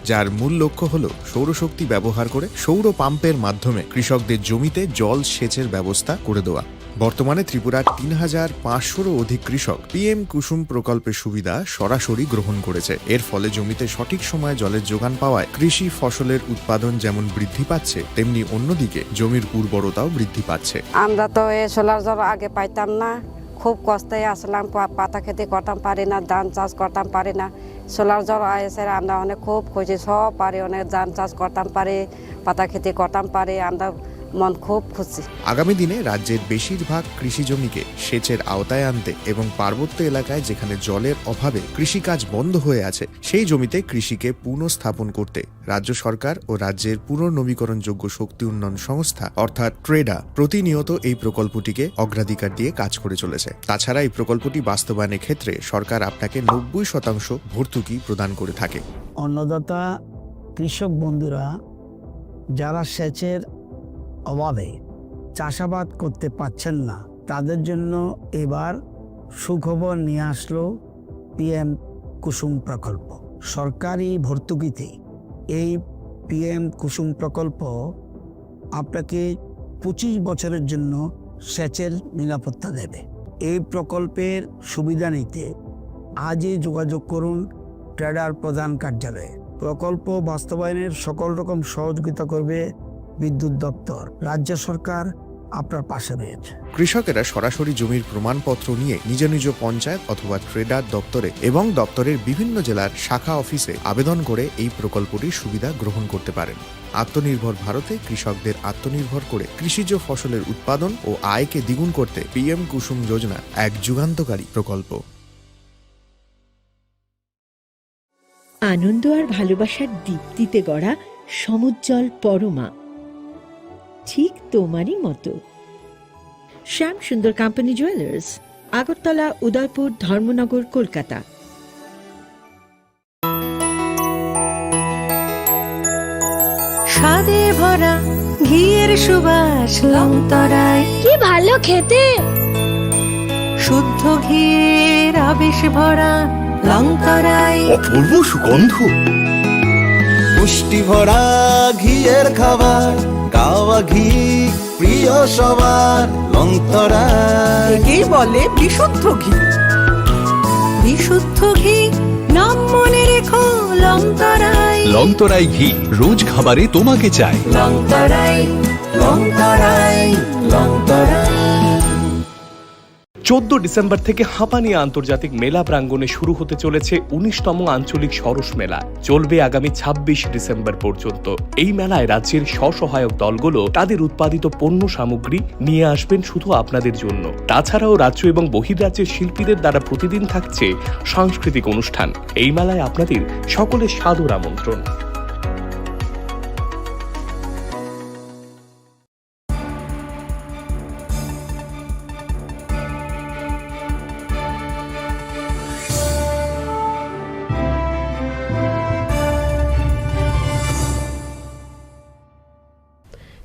যার মূল লক্ষ্য হল সৌরশক্তি ব্যবহার করে সৌর পাম্পের মাধ্যমে কৃষকদের জমিতে জল সেচের ব্যবস্থা করে দেওয়া। বর্তমানে ত্রিপুরার 3500-রও অধিক কৃষক PM কুসুম প্রকল্পের সুবিধা সরাসরি গ্রহণ করেছে। এর ফলে জমিতে সঠিক সময়ে জলের যোগান পাওয়ায় কৃষি ফসলের উৎপাদন যেমন বৃদ্ধি পাচ্ছে, তেমনি অন্যদিকে জমির উর্বরতাও বৃদ্ধি পাচ্ছে। আমরা তো এই সোলার জল আগে পাইতাম না, খুব কষ্টে আসলাম, পাতা খেতে করতাম পারি না, ধান চাষ করতাম পারি না। সোলার জল এসে আমরা অনেক খুব খুশি, সব পারি, অনেক ধান চাষ করতাম পারি, পাতা খেতে করতাম পারি, আমরা মন খুব খুশি। আগামী দিনে রাজ্যের বেশিরভাগ কৃষি জমিকে সেচের আওতায় আনতে এবং পার্বত্য এলাকায় যেখানে জলের অভাবে কৃষিকাজ বন্ধ হয়ে আছে, সেই জমিতে কৃষিকে পুনঃস্থাপন করতে রাজ্য সরকার ও রাজ্যের পুনর্নবীকরণযোগ্য শক্তি উন্নয়ন সংস্থা অর্থাৎ ট্রেডা প্রতিনিয়ত এই প্রকল্পটিকে অগ্রাধিকার দিয়ে কাজ করে চলেছে। তাছাড়া এই প্রকল্পটি বাস্তবায়নের ক্ষেত্রে সরকার আপনাকে 90% ভর্তুকি প্রদান করে থাকে। অন্নদাতা কৃষক বন্ধুরা যারা সেচের অভাবে চাষাবাদ করতে পারছেন না, তাদের জন্য এবার সুখবর নিয়ে আসলো PM কুসুম প্রকল্প। সরকারি ভর্তুকিতে এই PM কুসুম প্রকল্প আপনাকে 25 বছরের জন্য সেচের নিরাপত্তা দেবে। এই প্রকল্পের সুবিধা নিতে আজই যোগাযোগ করুন ট্রেডার প্রধান কার্যালয়ে। প্রকল্প বাস্তবায়নের সকল রকম সহযোগিতা করবে বিদ্যুৎ দপ্তর। রাজ্য সরকার আপনার পাশে রয়েছে। কৃষকেরা সরাসরি জমির প্রমাণপত্র নিয়ে নিজ নিজ পঞ্চায়েত অথবা ট্রেডার দপ্তরে এবং দপ্তরের বিভিন্ন জেলার শাখা অফিসে আবেদন করে এই প্রকল্পটির সুবিধা গ্রহণ করতে পারেন। আত্মনির্ভর ভারতে কৃষকদের আত্মনির্ভর করে কৃষিজ ফসলের উৎপাদন ও আয়কে দ্বিগুণ করতে PM কুসুম যোজনা এক যুগান্তকারী প্রকল্প। আনন্দ আর ভালোবাসার দীপ্তিতে গড়া সমুজ্জ্বল পরমা, ঠিক তোমারই মতো। শ্যাম সুন্দর কোম্পানি জুয়েলার্স, আগরতলা, উদয়পুর, ধর্মনগর, কলকাতা। স্বাদে ভরা ঘিয়ের সুবাস লংতরায়, কি ভালো খেতে। শুদ্ধ ঘিয়ের আবেশ ভরা লংতরায়, অপূর্ব সুগন্ধ, পুষ্টি ভরা ঘিয়ের খাবার, গাওয়া ঘি প্রিয় সবার লংতরায়। একেই বলে বিশুদ্ধ ঘি। বিশুদ্ধ ঘি নাম মনে রেখো লংতরাই। লংতরাই ঘি রোজ খাবারে তোমাকে চাই। লংতরাই, লংতরাই, লংতরাই। 14 ডিসেম্বর থেকে হাঁপানিয়া আন্তর্জাতিক মেলা প্রাঙ্গণে শুরু হতে চলেছে 19তম আঞ্চলিক সরস মেলা। চলবে আগামী 26 ডিসেম্বর পর্যন্ত। এই মেলায় রাজ্যের স্বসহায়ক দলগুলো তাদের উৎপাদিত পণ্য সামগ্রী নিয়ে আসবেন শুধু আপনাদের জন্য। তাছাড়াও রাজ্য এবং বহির্রাজ্যের শিল্পীদের দ্বারা প্রতিদিন থাকছে সাংস্কৃতিক অনুষ্ঠান। এই মেলায় আপনাদের সকলের সাদর আমন্ত্রণ।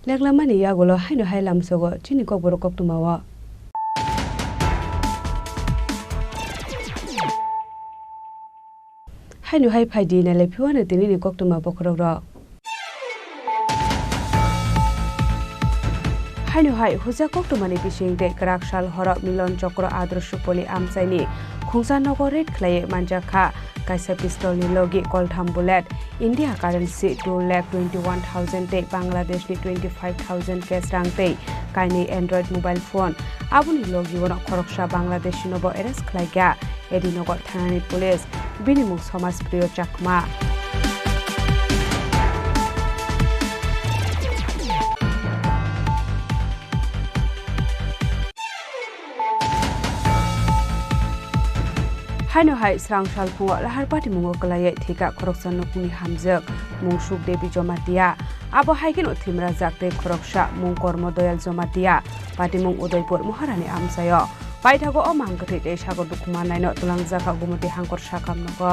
লেখলামানি ইয়াগুলো হাইনো হাই লামসগো চিনি কক বড় কক তুমাওয়া হাইনো হাই ফাইদি নালে ফিওয়ানে তিনি কক তুমা বখরক র হাইনো হাই হুজা কক তুমানি বিশিং দে করাকশাল হর মিলন চক্র আদর্শ পলি আমসাইনি খুংসা নগর রেড খ্লায়ে মানজাখা কাইসা পিস্তল ni logi koltham bullet India currency 2,21,000 te Bangladesh ni 25,000 cash rang te kaini Android mobile phone abuni logi wona khoroksha Bangladesh nobo arrest khlaiga edinogo thanani police binimuk somas priyo chakma हाइनो हाइ स्रां सालफुङा लाहार party मुङो कलायै थेका खरकसा नकुनि हामजक मुंसुक देबी जमातिया आबो हाइकेन थिमरा जाकते खरकसा मुं कर्म Dayal Jamatia party मुं उदयपुर महारानी आमसाय पाइथागो अ मांगथे ते सागर दुखुमा नायनो तुलां जाका गुमति हांकर साकाम नगो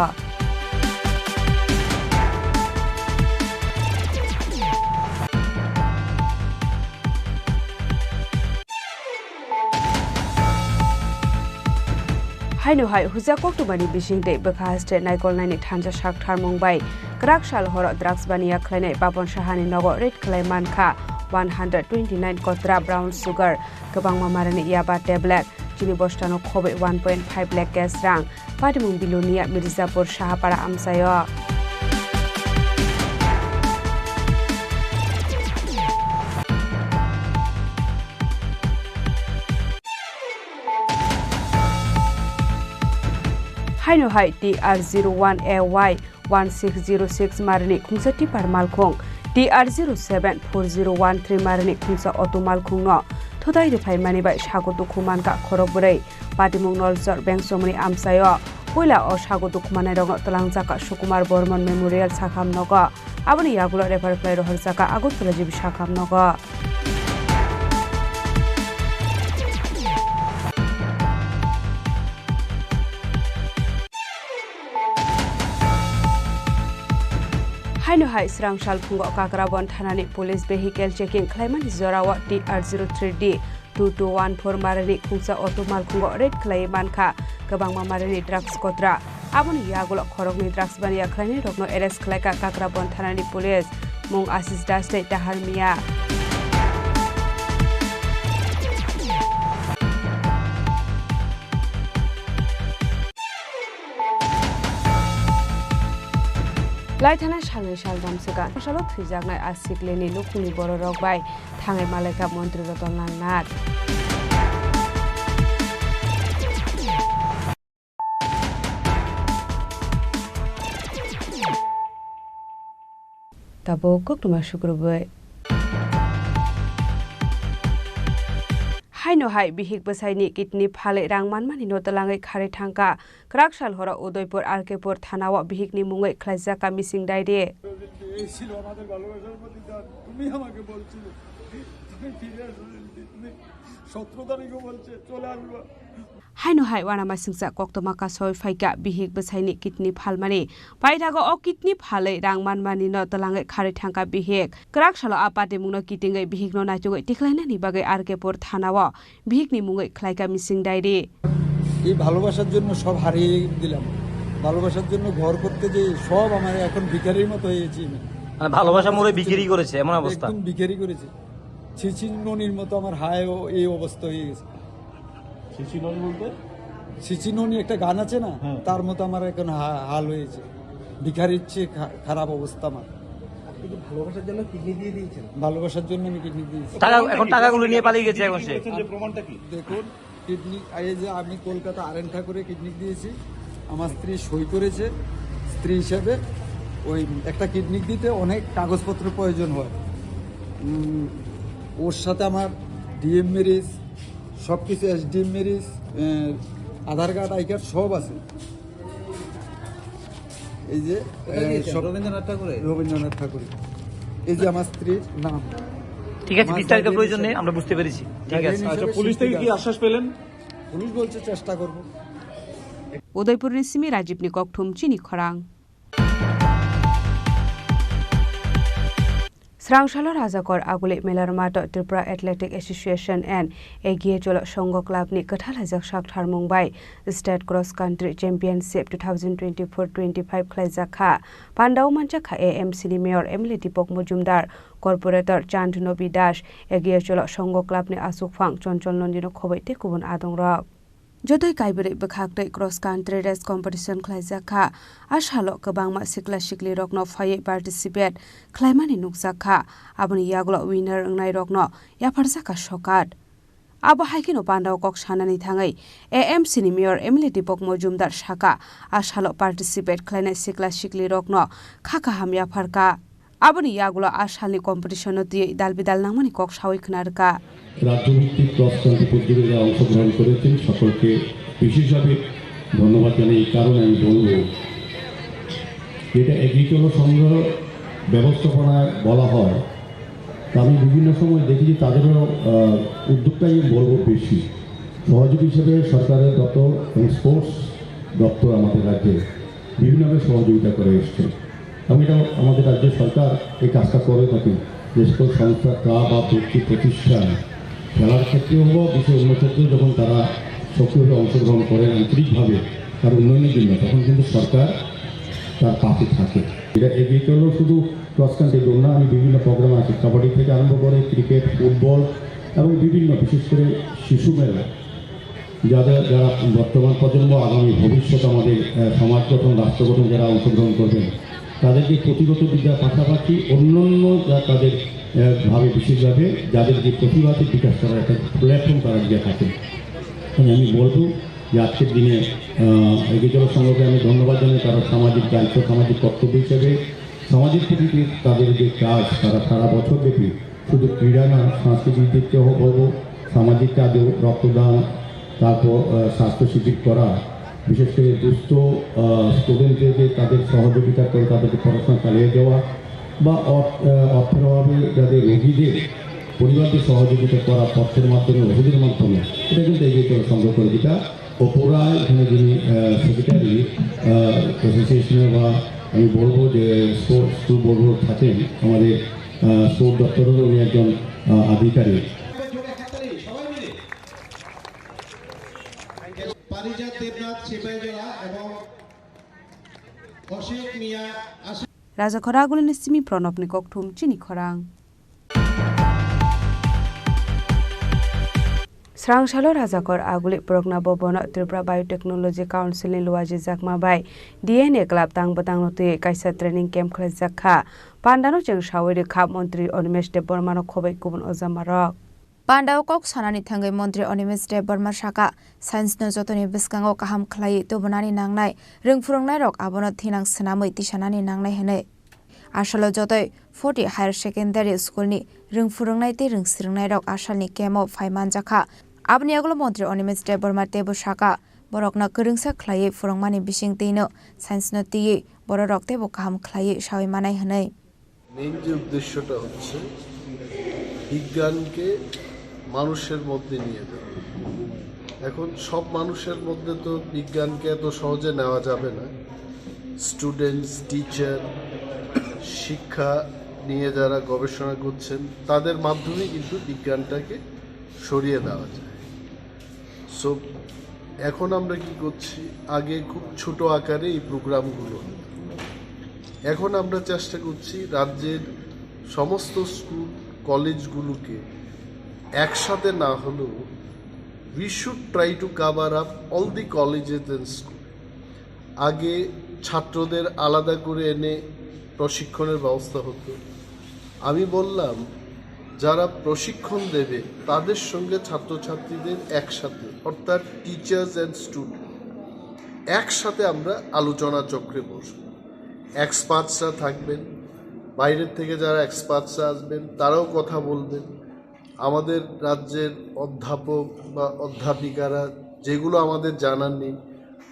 हाइनो हाइ हुजा कक्टुबानि बिसिंते बखा स्टेट नाइकल नाइनि थानजा साकथार मुंबाइ क्राकशाल हर ड्राग्स बानिया खलायनाय बाबन साहानि नगर रेड खलाय मानखा 129 कत्रा ब्राउन सुगार गोबां मामारानि याबा टेबलेट चिनि बस्तानो खबे 1.5 लाख कैश रां पाटिमुं बिलुनिया मिर्जापुर साहापारा आमसायो हाइनो हाइ TR01AY 1606 मारनि खुंसा टिपार मालखुं TR074013 मारनि खुंसा अटो मालखुं न थोदाइ रिफाइ मानिबाय सागो दुखुमान का खरबुरै पाटिमुं नलसर बेंसमनि आमसायो पयला अ सागो दुखुमानाय रंग तलांजाका सुकुमार बर्मन मेमोरियल साखाम नग आबनि यागुलो रेफार फ्लाइ रहर जाका आगरतला जिबि साखाम नग हाइनो हाइ स्रां सालफुङो काकराबन थानानि पुलिस भेहिकल चेकिं खलायमानि जरावा TR03D 2214 मारनि खुंसा अटो मालखुङो रेड खलाय मानखा गोबां मामारनि ड्राग्स कत्रा आबनि यागुलो खरगनि ड्राग्स बानिया खलायनि रगनो एरेस्ट खलायका काकराबन थानानि पुलिस मुं आशिष दासते दाहार मिया लाइथाना सालनै सालदाम सिगां सालो थैजागनाय आसिकलेनि लुखुंनि बर' रगबाय थाङै मालायका मन्त्रि रतन लाल नाथ ताबो कक्टुमा शुक्रबार हाइनो हाइ बिहिक बसाइनि किडनी फाले रांमानमानि नतलाङै खारै थांका क्राकशाल हर उदयपुर आरकेपुर थानाव बिहिकनि मुङै ख्लाइजाका मिसिं दाइरे তুমি আমাকে বলছিলে তুমি ফিরে আসবে তুমি 17 তারিখে বলছে চলে আসবে हाइनो हाइ वानामा सिंसा कक्टमा कासय फाइका बिहिक बसाइनि किडनी फालमानि पाइथागो अ किडनी फालै रांमानमानि न तलाङै खारै थांका बिहिक क्राकशाल आपाते मुंनो किटिङै बिहिकनो नाइचुगै टिखलायनानि बागै आरकेपुर थानाव बिहिकनि मुङै ख्लाइका मिसिं दाइरे এই ভালোবাসার জন্য সব হারিয়ে দিলাম ভালোবাসার জন্য ঘর করতে যে সব আমার এখন ভিখারির মতো হয়েছি মানে ভালোবাসা মোরে বিক্রি করেছে এমন অবস্থা একদম বিক্রি করেছে ছিছিননির মতো আমার হায় এই অবস্থা হয়ে গেছে ছিছিননি বলতে সিচিননি একটা গান আছে না, তার মতো আমার এখন হাল হয়েছে। ভিখারির চেয়ে খারাপ অবস্থা আমার। ভালোবাসার জন্য কিডনি দিয়ে দিয়েছেন? ভালোবাসার জন্য আমি কিডনি দিয়েছি। এখন টাকাগুলো নিয়ে পালিয়ে গেছে এখন সে। প্রমাণটা কি? দেখুন, কিডনি এই যে আমি কলকাতা আরেন ঠাকুরে কিডনি দিয়েছি, আমার স্ত্রী সই করেছে। স্ত্রী হিসেবে ওই একটা কিডনি দিতে অনেক কাগজপত্র প্রয়োজন হয়। ওর সাথে আমার ডিএম ম্যারেজ, সব কিছু, SDM marriage, Aadhaar card, I card সব আছে। এই যে রবীন্দ্রনাথ ঠাকুরের এই যে আমার স্ত্রীর নাম। ঠিক আছে, বিস্তারিত প্রয়োজন নেই, আমরা বুঝতে পেরেছি। ঠিক আছে। আচ্ছা, পুলিশ থেকে কি আশ্বাস পেলেন? পুলিশ বলছে চেষ্টা করব। উদয়পুর রেসিমি রাজীব নিকক ঠুমচিনি খরাং স্রাংশাল রাজাকর আগুলি মেলার মাঠ ত্রিপুরা এথলেটিক এসোসিয়েশন এন্ড এগিয়ে চল সংঘ ক্লাবनि कथाल हाजक साक थारमुंबाय स्टेट क्रस कान्ट्रि चेम्पियनशिप 2024-25 खलायजाखा पान्डाव मानजाखा एएमसीनि mayor MLA Dipak Majumdar corporator चांदनबी दास एगिए चल संघ क्लाबनि आसुकफां चंचल नन्दिनो खबैते गुबुन आदंरक जतै काइबरै बखाक्दै क्रस कान्ट्रि रेस कम्पिटिसन खलायजाखा आसाल गोबांमा सिख्ला सिख्लि रकनो फायै पार्टिसिपेट खलायमानि नुकजाखा आबनि यागल विनार ओंनाय रकनो याफारजाखा सकात आबो हाइकिनो पान्डाव कक सानानि थाङै एएमसीनि मेयर एमएलए दीपक मजुमदार साका आसाल पार्टिसिपेट खलायनाय सिख्ला सिख्लि रकनो खाखाहाम याफारका आबनि यागल आसालनि कम्पिटिसन दियै दालबिदाल नांमानि कक सावै खोनारका রাজ্যভিত্তিক ক্রস কান্ট্রি প্রতিযোগিতায় অংশগ্রহণ করেছেন সকলকে বিশেষভাবে ধন্যবাদ জানাই। এই কারণে আমি বলব, এটা এগ্রিকালচার সংঘ ব্যবস্থাপনায় বলা হয়, তা আমি বিভিন্ন সময় দেখি যে তাদেরও উদ্যোগটাই বলব বেশি। সহযোগী হিসেবে সরকারের দপ্তর এবং স্পোর্টস দপ্তর আমাদের রাজ্যে বিভিন্নভাবে সহযোগিতা করে এসছে এবং এটা আমাদের রাজ্য সরকার এই কাজটা করে থাকে। যে সকল সংস্থা, ক্লাব বা ব্যক্তি প্রতিষ্ঠান খেলার ক্ষেত্রেও বা বিষয় অন্য ক্ষেত্রেও যখন তারা সক্রিয়ভাবে অংশগ্রহণ করেন আন্তরিকভাবে তার উন্নয়নের জন্য, তখন কিন্তু সরকার তার পাশে থাকে। এটা এগিয়ে চলেও শুধু ক্রস কান্ট্রি দৌড় না, আমি বিভিন্ন প্রোগ্রাম আছে, কাবাডি থেকে আরম্ভ করে ক্রিকেট, ফুটবল এবং বিভিন্ন বিশেষ করে শিশু মেলা, যারা বর্তমান প্রজন্ম, আগামী ভবিষ্যৎ আমাদের সমাজ গঠন, রাষ্ট্র গঠন যারা অংশগ্রহণ করবেন, তাদেরকে প্রতিগত বিদ্যার পাশাপাশি অন্যান্য যা তাদের ভাবে বিশেষভাবে যাদের যে প্রতিভাদের বিকাশ করার একটা প্ল্যাটফর্ম তারা দিয়ে থাকেন। আমি বলবো যে আজকের দিনে এগিয়ে সংঘকে আমি ধন্যবাদ জানাই। তারা সামাজিক দায়িত্ব, সামাজিক কর্তব্য হিসেবে সমাজের প্রতি তাদের যে কাজ, তারা সারা বছর ব্যাপী শুধু ক্রীড়া না, সাংস্কৃতিক দিক থেকেও বলবো, সামাজিক কাজেও রক্তদান, তারপর স্বাস্থ্য শিবির করা, বিশেষ করে দুস্থ স্টুডেন্টদেরকে তাদের সহযোগিতা করে তাদেরকে পড়াশোনা চালিয়ে যাওয়া, বা অর্থের অভাবে যাদের রোগীদের পরিবারকে সহযোগিতা করা তথ্যের মাধ্যমে, ওষুধের মাধ্যমে, এটা কিন্তু এগিয়ে চলা সম্ভব করে। যেটা অপরা এখানে যিনি সেক্রেটারি অ্যাসোসিয়েশনে, বা আমি বলবো যে স্পোর্টস বলবো থাকেন আমাদের স্পোর্ট দপ্তরেরও উনি একজন আধিকারিক। राजा खरागुल निसिमी प्रणब निকক ठुमचिनी खरां स्रांशालो राजाकर आगुले प्रज्ञा भवन त्रिपुरा बायोटेक्नोलॉजी काउंसिल नि लुवाजी जाकमा बाय डीएनए क्लब तांग बतांगनोते काइसा ट्रेनिंग कैंप खलाजाखा पांडानो जों सावैरे खाप मंत्री अनिमेश देब बर्मानो खबै गुबुन अजामारक पान्डाव कक सानानि थांगै मन्त्री अनिमेश देब बर्मा साका साइन्स न जतनि बिस्कांगो काहाम खलायै तबनानि नांनाय रोंफुरंनाय रक आबनो थिनां सनामै तिसानानि नांनाय हनै आसालो जतै 40 हायर सेकेन्डारि स्कुलनि रोंफुरंनाय ते रोंसिरंनाय रक आसालनि केमो फाइमान जाखा आबनि आगल मन्त्री अनिमेश देब बर्मा तेबो साका बरकना गोरोंसा खलायै फुरंमानि बिसिं दैनो साइन्स न तियै बर रक तेबो काहाम खलायै सावै मानाय हनै मेन যে উদ্দেশ্যটা হচ্ছে বিজ্ঞানকে মানুষের মধ্যে নিয়ে যাওয়া। এখন সব মানুষের মধ্যে তো বিজ্ঞানকে এত সহজে নেওয়া যাবে না। স্টুডেন্টস, টিচার, শিক্ষা নিয়ে যারা গবেষণা করছেন তাদের মাধ্যমে কিন্তু বিজ্ঞানটাকে সরিয়ে দেওয়া যায়। সো এখন আমরা কি করছি, আগে খুব ছোট আকারে এই প্রোগ্রামগুলো, এখন আমরা চেষ্টা করছি রাজ্যের সমস্ত স্কুল কলেজগুলোকে একসাথে না হলেও we should try to cover up all the colleges and schools. আগে ছাত্রদের আলাদা করে এনে প্রশিক্ষণের ব্যবস্থা হতো। আমি বললাম যারা প্রশিক্ষণ দেবে তাদের সঙ্গে ছাত্রছাত্রীদের একসাথে, অর্থাৎ টিচার্স অ্যান্ড স্টুডেন্ট একসাথে আমরা আলোচনা চক্রে বসব। এক্সপার্টসরা থাকবেন, বাইরের থেকে যারা এক্সপার্টসরা আসবেন তারাও কথা বলবেন। আমাদের রাজ্যের অধ্যাপক বা অধ্যাপিকারা যেগুলো আমাদের জানার নেই,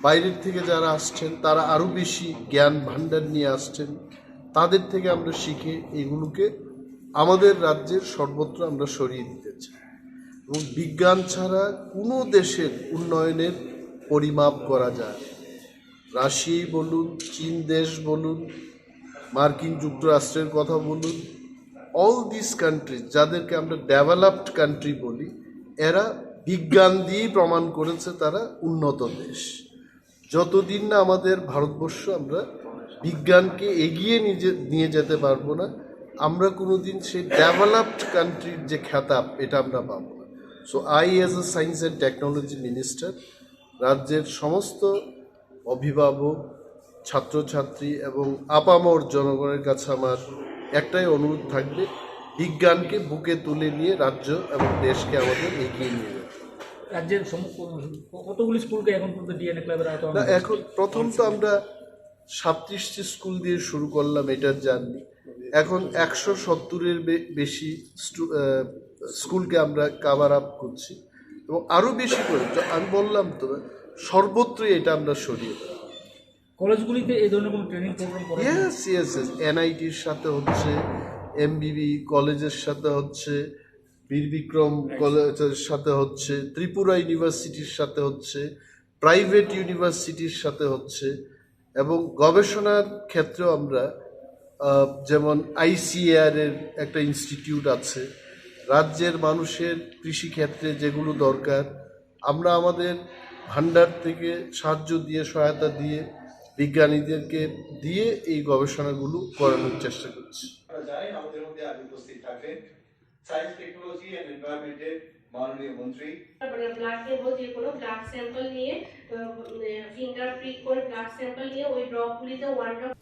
বাইরের থেকে যারা আসছেন তারা আরও বেশি জ্ঞান ভাণ্ডার নিয়ে আসছেন, তাদের থেকে আমরা শিখে এগুলোকে আমাদের রাজ্যের সর্বত্র আমরা সরিয়ে দিতে চাই। এবং বিজ্ঞান ছাড়া কোনো দেশের উন্নয়নের পরিমাপ করা যায়, রাশিয়াই বলুন, চীন দেশ বলুন, মার্কিন যুক্তরাষ্ট্রের কথা বলুন, অল দিস কান্ট্রিজ যাদেরকে আমরা ডেভেলপড কান্ট্রি বলি, এরা বিজ্ঞান দিয়েই প্রমাণ করেছে তারা উন্নত দেশ। যতদিন না আমাদের ভারতবর্ষ আমরা বিজ্ঞানকে এগিয়ে নিয়ে যেতে পারবো না, আমরা কোনোদিন সেই ডেভেলপড কান্ট্রির যে খেতাব এটা আমরা পাবো না। So I as a science and technology minister রাজ্যের সমস্ত অভিভাবক, ছাত্রছাত্রী এবং আপামর জনগণের কাছে আমার একটাই অনুরোধ থাকবে, বিজ্ঞানকে বুকে তুলে নিয়ে রাজ্য এবং দেশকে আমাদের এগিয়ে নিয়ে যাবে। রাজ্যের কতগুলি স্কুলকে এখন পর্যন্ত ডিএনএ ক্লাবের আওতায়? না, এখন প্রথম তো আমরা 37টি স্কুল দিয়ে শুরু করলাম, এটার জার্নি। এখন 170-এর বেশি স্কুলকে আমরা কাভার আপ করছি এবং আরও বেশি করে আমি বললাম তো সর্বত্রই এটা আমরা সরিয়ে দেব। কলেজগুলিতে এই ধরনের কোনো ট্রেনিং প্রোগ্রাম করা? ইয়েস, এনআইটির সাথে হচ্ছে, এমবিবি কলেজের সাথে হচ্ছে, বীর বিক্রম কলেজের সাথে হচ্ছে, ত্রিপুরা ইউনিভার্সিটির সাথে হচ্ছে, প্রাইভেট ইউনিভার্সিটির সাথে হচ্ছে এবং গবেষণার ক্ষেত্রেও আমরা যেমন ICAR এর একটা ইনস্টিটিউট আছে, রাজ্যের মানুষের কৃষিক্ষেত্রে যেগুলো দরকার আমরা আমাদের ভান্ডার থেকে সাহায্য দিয়ে, সহায়তা দিয়ে, বিজ্ঞানীদেরকে দিয়ে এই গবেষণাগুলো করানোর চেষ্টা করছি। আমাদের মধ্যে আজ উপস্থিত থাকবেন সায়েন্স টেকনোলজি এন্ড এনভায়রনমেন্টের মাননীয় মন্ত্রী। ব্লাড নেব, যে কোনো ব্লাড স্যাম্পল নিয়ে ফিঙ্গার প্রিক করে ব্লাড স্যাম্পল নিয়ে ওই ড্রপগুলিতে 1 ড্রপ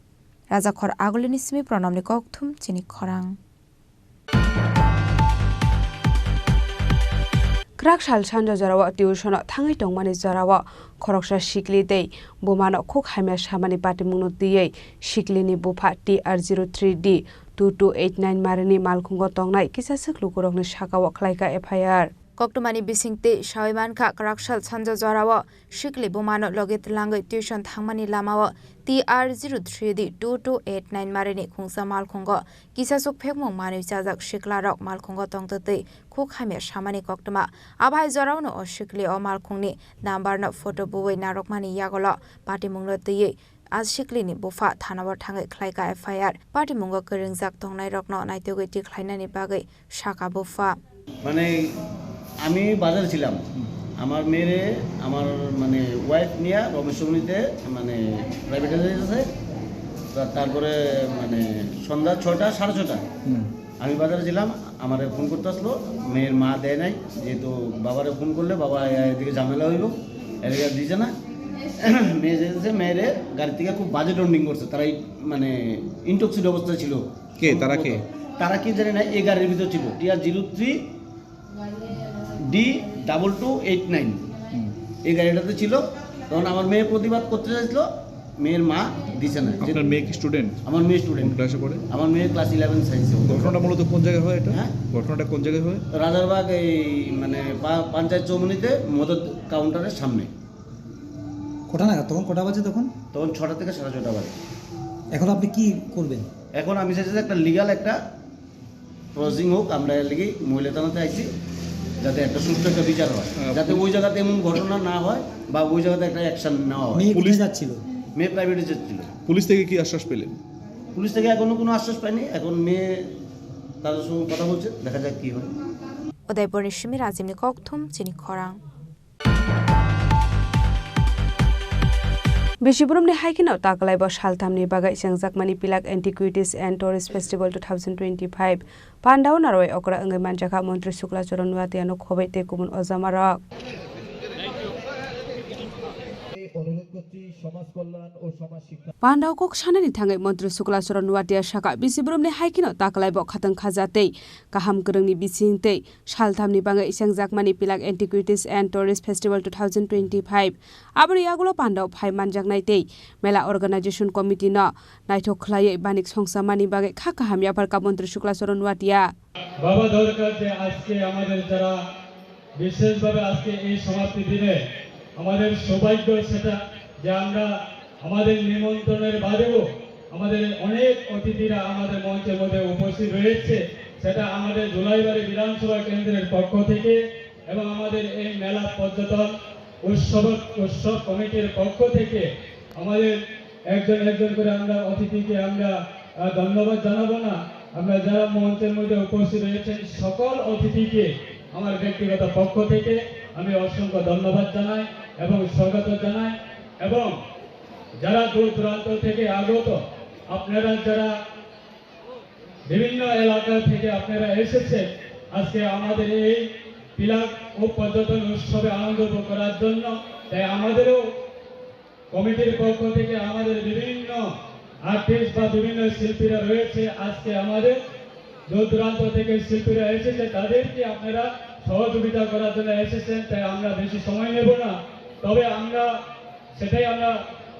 রাজাখর আগলিনিসমি প্রণামনি ককথুম চিনি খরাং Krakshal Chanja Jarawa Tuition Tangai Tongmani Jarawa Koroksa Shikli Day Bumano Cook Hamia Shamani Patimuno DA Shiklini Bupa TR03D 2289 Marini Malkungo Tongnai Kisasuk Lukurong Shakawa Klaika FIR Koktumani Bisingte Shawimanka Krakshal Chanja Jarawa Shikli Bumano Logit Langai Tuition Tangmani Lamawa TR03D 2289 Marini Kungsa Malkungo Kisasuk Pekmong Manu Jazak Shiklarok Malkungo Tongtate Cook Hamia Shamani Koktuma Abai Zorano or Shikli or Malkungni Nambar no photo buwe Narokmani Yagola Patimunglo Tie as Shiklini Bufa Tanawar Tangai Klaika FIR Patimungo Kering Zak Tongnai Rokno Naitogeti Klainani Bagay Shaka Bufa মানে আমি বাজারে ছিলাম, আমার মেয়ে আমার মানে wife নিয়ে রমেশগুলিতে মানে প্রাইভেট আছে, তারপরে মানে সন্ধ্যা 6টা 6:30 আমি বাজারে ছিলাম, আমার ফোন করতে আসলো, মেয়ের মা দেয় নাই, যেহেতু বাবারে ফোন করলে বাবা এদিকে ঝামেলা হইল, এদিকে দিছে না, মেয়ে যেতেছে, মেয়েরে গাড়ি থেকে খুব বাজে ডন্ডিং করছে, তারাই মানে ইনটক্সিড অবস্থায় ছিল। কে তারা? তারা কি জানি না, এই গাড়ির ভিতর ছিল TR03D2289 এই গাড়িটাতে ছিল। তখন আমার মেয়ে প্রতিবাদ করতে চাইছিল, মেয়ের মা দিছে না। আপনার মেয়ে কি স্টুডেন্ট? আমার মেয়ে স্টুডেন্ট। ক্লাসে পড়ে? আমার মেয়ে ক্লাস 11 সায়েন্সে। ঘটনাটা মূলত কোন জায়গায় হয় এটা? ঘটনাটা কোন জায়গায় হয়? রাজারবাগ এই মানে পঞ্চায়েত চৌমুনিতে মদত কাউন্টারের সামনে। কটা নাগাদ? তখন কটা বাজে? তখন 6টা থেকে 6:30 বাজে। এখন আপনি কি করবেন? এখন আমি চাইছি একটা লিগাল একটা প্রসিং হোক, আমরা লিগে মহিলা থানাতে আইছি, যাতে একটা সুষ্ঠু একটা বিচার হয়, যাতে ওই জায়গাতে এমন ঘটনা না হয় বা ওই জায়গাতে একটা অ্যাকশন নেওয়া হয়। পুলিশ যাচ্ছিল? মেয়ে প্রাইভেটে যাচ্ছিল। পুলিশ থেকে কি আশ্বাস পেলেন? পুলিশ থেকে এখনো কোনো আশ্বাস পাইনি, এখন মেয়ে তাদের সঙ্গে কথা বলছে, দেখা যাক কি হয়। উদয়পুর নিশ্চিমি রাজিমনি ককথুম চিনি খরাং Bishibrumni Haikino Takalaibo Shaltamni Bagai Sangjakmani Pilak Antiquities and Tourist Festival 2025 Pandau Naroi Okra Angamanjaka Montri Sukla Choronwatiano Kobete Kumun Ozamarok Pandau Kok Shanani Tangai Montri Sukla Choronwatia Shaka Bishibrumni Haikino Takalaibo Khatang Khajate Kaham Kurungni Bisingte Shaltamni Bagai Sangjakmani Pilak Antiquities and Tourist Festival 2025 Abriagulo Pandau Pai Manjaknaite Mela Organization Committee no Naito Khlaye Banik Songsamani Bagai Khakaham Yaparka Montri Sukla Choronwatia বাবা দরকার যে আজকে আমাদের যারা বিশেষভাবে আজকে এই সমাপ্তি দিনে আমাদের সৌভাগ্য সেটা যে আমরা আমাদের নিমন্ত্রণের বাদেও আমাদের অনেক অতিথিরা আমাদের মঞ্চের মধ্যে উপস্থিত রয়েছে সেটা আমাদের ধুলাইবাড়ি বিধানসভা কেন্দ্রের পক্ষ থেকে এবং আমাদের এই মেলা পর্যটন উৎসব কমিটির পক্ষ থেকে আমাদের একজন একজন করে আমরা অতিথিকে আমরা ধন্যবাদ জানাবো না আমরা যারা মঞ্চের মধ্যে উপস্থিত রয়েছেন সকল অতিথিকে আমার ব্যক্তিগত পক্ষ থেকে আমি অসংখ্য ধন্যবাদ জানাই এবং স্বাগত জানাই এবং যারা দূর দূরান্ত থেকে আগত আপনারা যারা বিভিন্ন এলাকা থেকে আপনারা এসেছেন আজকে আমাদের এই পিলাক ও পর্যটন উৎসবে আনন্দ করার জন্য তাই আমাদেরও কমিটির পক্ষ থেকে আমাদের বিভিন্ন আর্টিস্ট বা বিভিন্ন শিল্পীরা রয়েছে আজকে আমাদের দূর দূরান্ত থেকে শিল্পীরা এসেছে তাদেরকে আপনারা সহযোগিতা করার জন্য এসেছেন তাই আমরা বেশি সময় নেব না তবে আমরা সেটাই আমরা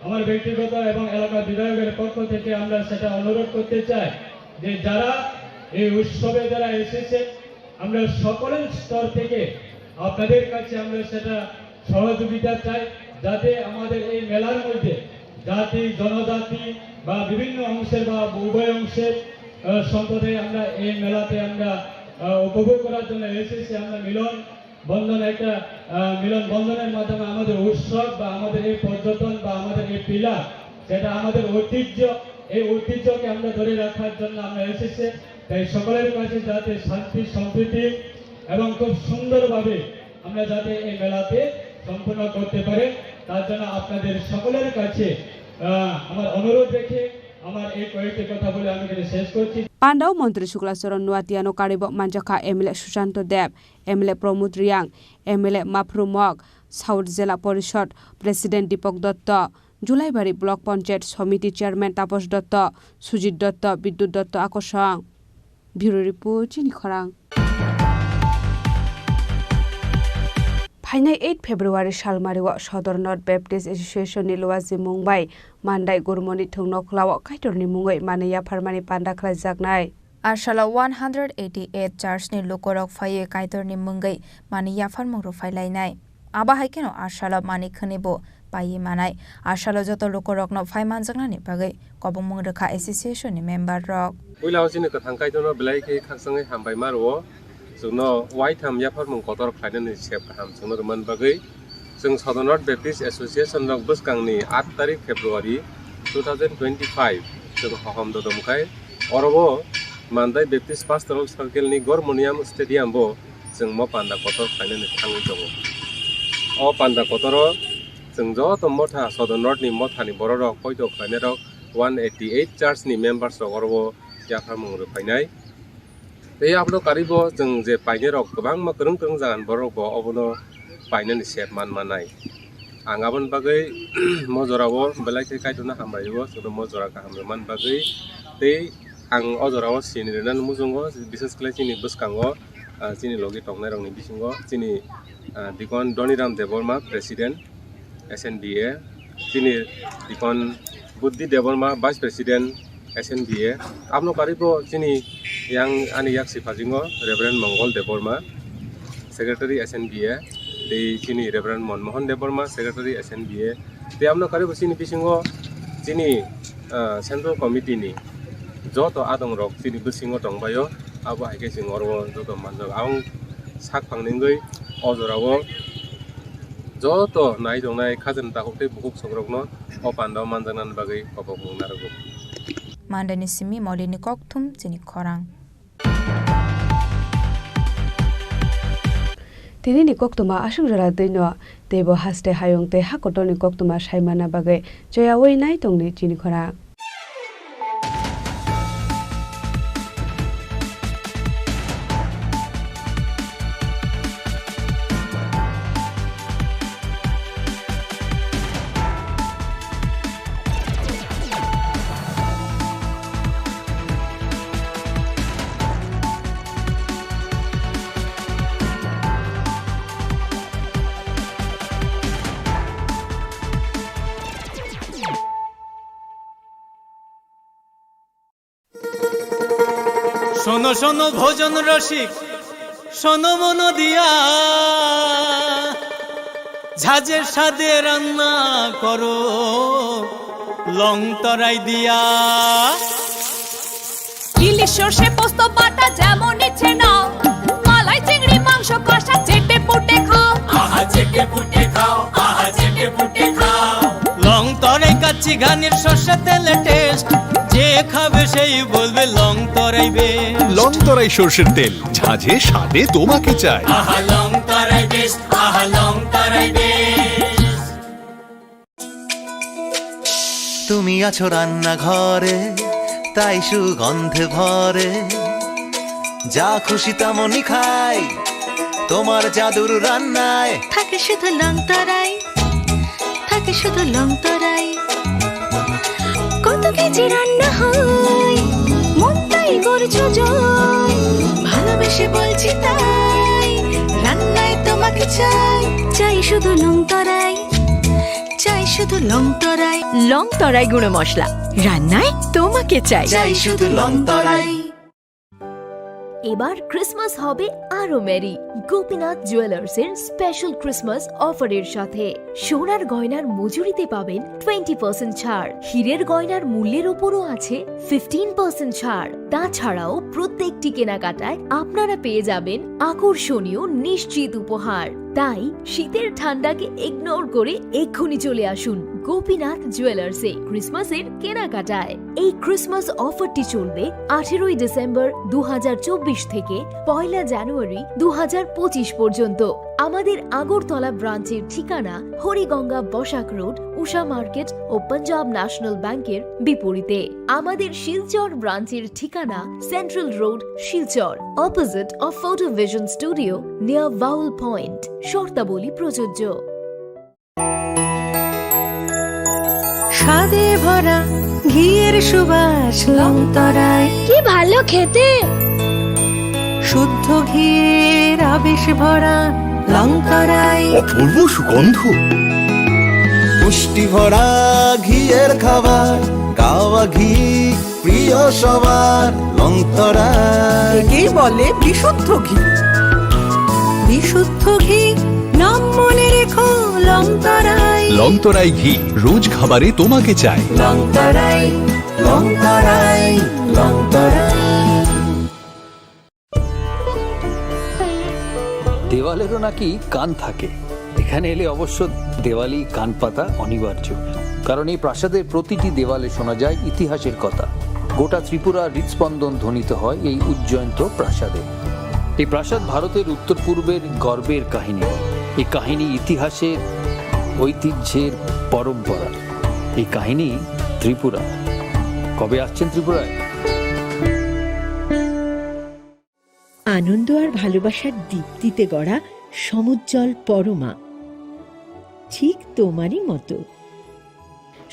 আমার ব্যক্তিগত এবং এলাকার বিধায়কের পক্ষ থেকে আমরা সেটা অনুরোধ করতে চাই যে যারা এই উৎসবে যারা এসেছে আমরা সকলের স্তর থেকে আপনাদের কাছে আমরা সেটা সহযোগিতা চাই যাতে আমাদের এই মেলার মধ্যে জাতি জনজাতি বা বিভিন্ন অংশের বা উভয় অংশের সম্প্রদায় আমরা এই মেলাতে আমরা উপভোগ করার জন্য এসেছি আমরা মিলন বন্ধনের মাধ্যমে আমাদের উৎসব বা আমাদের এই পর্যটন বা আমাদের এই পিলা যেটা আমাদের ঐতিহ্য এই ঐতিহ্যকে আমরা ধরে রাখার জন্য আমরা এসেছি তাই সকলের কাছে যাতে শান্তি সম্প্রীতি এবং খুব সুন্দরভাবে আমরা যাতে এই মেলাতে সম্পূর্ণ করতে পারে তার জন্য আপনাদের সকলের কাছে আমার অনুরোধ রেখে আমার এই কয়েকটি কথা বলে আমি শেষ করছি Pandau Montri Sukla Choronwatiano Karibo Manjaka Emile Sushanto Deb Emile Pramod Riang Emile Maprumok South Jela Porishod President Deepak Dotto Julaibari Block Panchayat Committee Chairman Taposh Dotto Sujit Dotto Bidyut Dotto Akosang Bureau Report Chini Khorang Hainai 8 February Shalmariwa Shodor North Baptist Association ni Luwazi Mumbai Mandai Gurmoni Thungno Klawa Kaitorni Mungai Manaya Farmani Panda Khlaijaknai Arshala 188 Church ni Lokorok Faye Kaitorni Mungai Maniya Farmong Rofai Lainai Aba Haikeno Arshala Mani Khanibo Payi Manai Arshala Joto Lokorok no Fai Manjaknani Bagai Kobong Mungrekha Association ni member rok Uilaw jini kathang Kaitorno Belai ke khaksangai hambai marwo जोंनो white हम याफार मुं Qatar खायनानै सेब गाहाम जोंनो रमान बागै जों southern north Baptist association रक बोसगांनि 8 तारिख फेब्रुवारि 2025 जों हहम ददमखाय अरबो मानदाय बेप्टिस्ट पास्टरल सर्कलनि गरमनियाम स्टेडियाम बो जों म पान्दा कतर खायनानै थाङै दङ अ पान्दा कतर जों जत मथा साउथर्न नर्थनि मथानि बर रक फयद खायनाय रक 188 चार्चनि मेम्बार्स रक अरबो याफार मुं रफायनाय এই আপলো কারিব जों जे पाइने रक गोबां मा गोरों गोरों जागान बरबो अबनो पाइनेनि सेब मानमानाय आंगाबन बागै मजरावो बेलायखे कायतना हामबायबो जों मजरा गाहाम मान बागै ते आं अजरावो सिनिरनान मुजुंगो बिसेस क्लाय चिनि बसकांगो चिनि लगे टंगनाय रंनि बिसिंगो चिनि दिगन डनिराम देबरमा प्रेसिडेंट एसएनबीए चिनि दिगन बुद्धि देबरमा वाइस प्रेसिडेंट SNBA आपनो कारिबो चिनी yang ani yak sifajingo Reverend Mongol Deborma Secretary SNBA de chini Reverend Monmohan Deborma Secretary SNBA de amno karibo chini bisingo chini Central Committee ni joto adong rok chini bisingo tongbayo abo haike singorwo joto manjak ang sak pangningoi ojorawo joto nai dongnai khajan takokte bukuk songrokno o pandao manjanan bagai kopong narago Mandani Simi Molini Koktum Chini Khorang তিনি ni koktuma asung jara dino tebo haste hayong te hakotoni koktuma saimana bagai joya wei nai tongni chini khora শোনো শোনো ভোজন রসিক শোনো মন দিয়া ঝাঁঝের স্বাদে রান্না করো লং তরাই দিয়া ইলিশ সর্ষে পোস্ত বাটা যেমন ইচ্ছে নাও মালাই চিংড়ি মাংস কষা চেটে পুটে খাও আহা চেটে পুটে খাও আহা চেটে পুটে খাও লং তরাই কাচ্চি ঘানির সর্ষে তেলে টেস্ট যে খাবে সেই বলবে লং তরাই বেশ লং তরাই সর্ষের তেল ঝাঁঝে স্বাদে তোমাকে চাই আহা লং তরাই বেশ আহা লং তরাই বেশ তুমি আছো রান্না ঘরে তাই সুগন্ধে ভরে যা খুশি তেমনই খাই তোমার জাদুর রান্নায় থাকে শুধু লং তরাই থাকে শুধু লং তরাই কত কেজি রান্না হয় মনটাই করছো জয় ভালোবেসে বলছি তাই রান্নায় তোমাকে চাই চাই শুধু লং তরাই চাই শুধু লং তরাই লং তরাই গুঁড়ো মশলা রান্নায় তোমাকে চাই চাই শুধু লং তরাই এবার ক্রিসমাস হবে আরো মেরি গোপীনাথ জুয়েলার্স এর স্পেশাল ক্রিসমাস অফারের সাথে সোনার গয়নার মজুরিতে পাবেন 20% ছাড় হীরের গয়নার মূল্যের উপরও আছে 15% ছাড় তাছাড়াও প্রত্যেকটি কেনাকাটায় আপনারা পেয়ে যাবেন আকর্ষণীয় নিশ্চিত উপহার তাই শীতের ঠান্ডাকে ইগনোর করে এক্ষুনি চলে আসুন গোপীনাথ জুয়েলার্সে ক্রিসমাসের কেনাকাটায় এই ক্রিসমাস অফারটি চলবে 18 ডিসেম্বর 2024 থেকে 1 জানুয়ারি 2025 পর্যন্ত আমাদের আগরতলা ব্রাঞ্চের ঠিকানা হরিগঙ্গা বসাক রোড উষা মার্কেট ও পাঞ্জাব ন্যাশনাল ব্যাংকের বিপরীতে আমাদের শিলচর ব্রাঞ্চের ঠিকানা central road Silchar opposite of photo vision studio near vowel point শর্তাবলী প্রযোজ্য স্বাদে ভরা ঘিয়ের সুবাস লং তরাই কি ভালো খেতে শুদ্ধ ঘিয়ের আবেশ ভরা লং তরাই অপূর্ব সুগন্ধ পুষ্টি ভরা ঘিয়ের খাবার গাওয়া ঘি প্রিয় সবার লং তরাই একেই বলে বিশুদ্ধ ঘি বিশুদ্ধ ঘি নাম মনে রেখো লং তরাই লং তরাই ঘি রোজ খাবারে তোমাকে চাই লং তরাই লং তরাই লং তরাই দেওয়ালেরও নাকি কান থাকে এখানে এলে অবশ্য দেওয়ালি কান পাতা অনিবার্য কারণ এই প্রাসাদের প্রতিটি দেওয়ালে শোনা যায় ইতিহাসের কথা গোটা ত্রিপুরা হৃদস্পন্দন ধ্বনিত হয় এই উজ্জয়ন্ত প্রাসাদে এই প্রাসাদ ভারতের উত্তর পূর্বের গর্বের কাহিনী এই কাহিনী ইতিহাসের ঐতিহ্যের পরম্পরা এই কাহিনী ত্রিপুরা কবে আসছেন ত্রিপুরায় আনন্দ আর ভালোবাসার দীপ্তিতে গড়া সমুজ্জ্বল পরমা ঠিক তোমারই মতো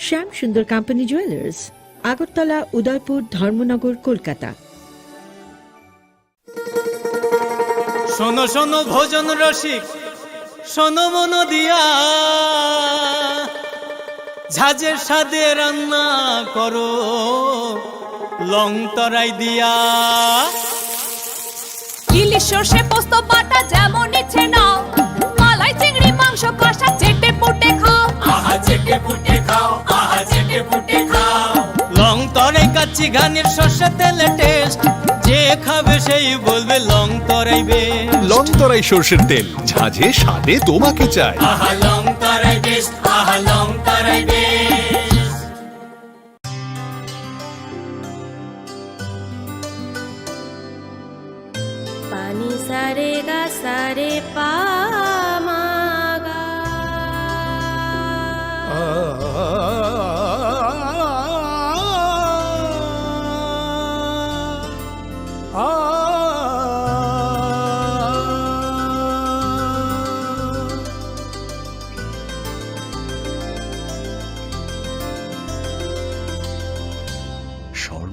শ্যাম সুন্দর কোম্পানি জুয়েলার্স আগরতলা উদয়পুর ধর্মনগর কলকাতা শোনো শোনো ভোজন রসিক শোনো মন দিয়া ঝাঁঝের স্বাদে রান্না করো লং তরাই দিয়া ইলিশ সর্ষে পোস্ত বাটা যেমন ইচ্ছে নাও মালাই চিংড়ি মাংস কষা চেটে পুটে খাও আহা চেটে পুটে খাও আহা চেটে পুটে খাও লং তরাই কাচ্চি ঘানির সর্ষে তেলে টেস্ট যে খাবে সেই বলবে লং তরাই বেশ লং তরাই সর্ষের তেল ঝাঁঝে স্বাদে তোমাকে চাই আহা লং তরাই বেশ আহা লং তরাই বেশ পানি সারে গা সারে পা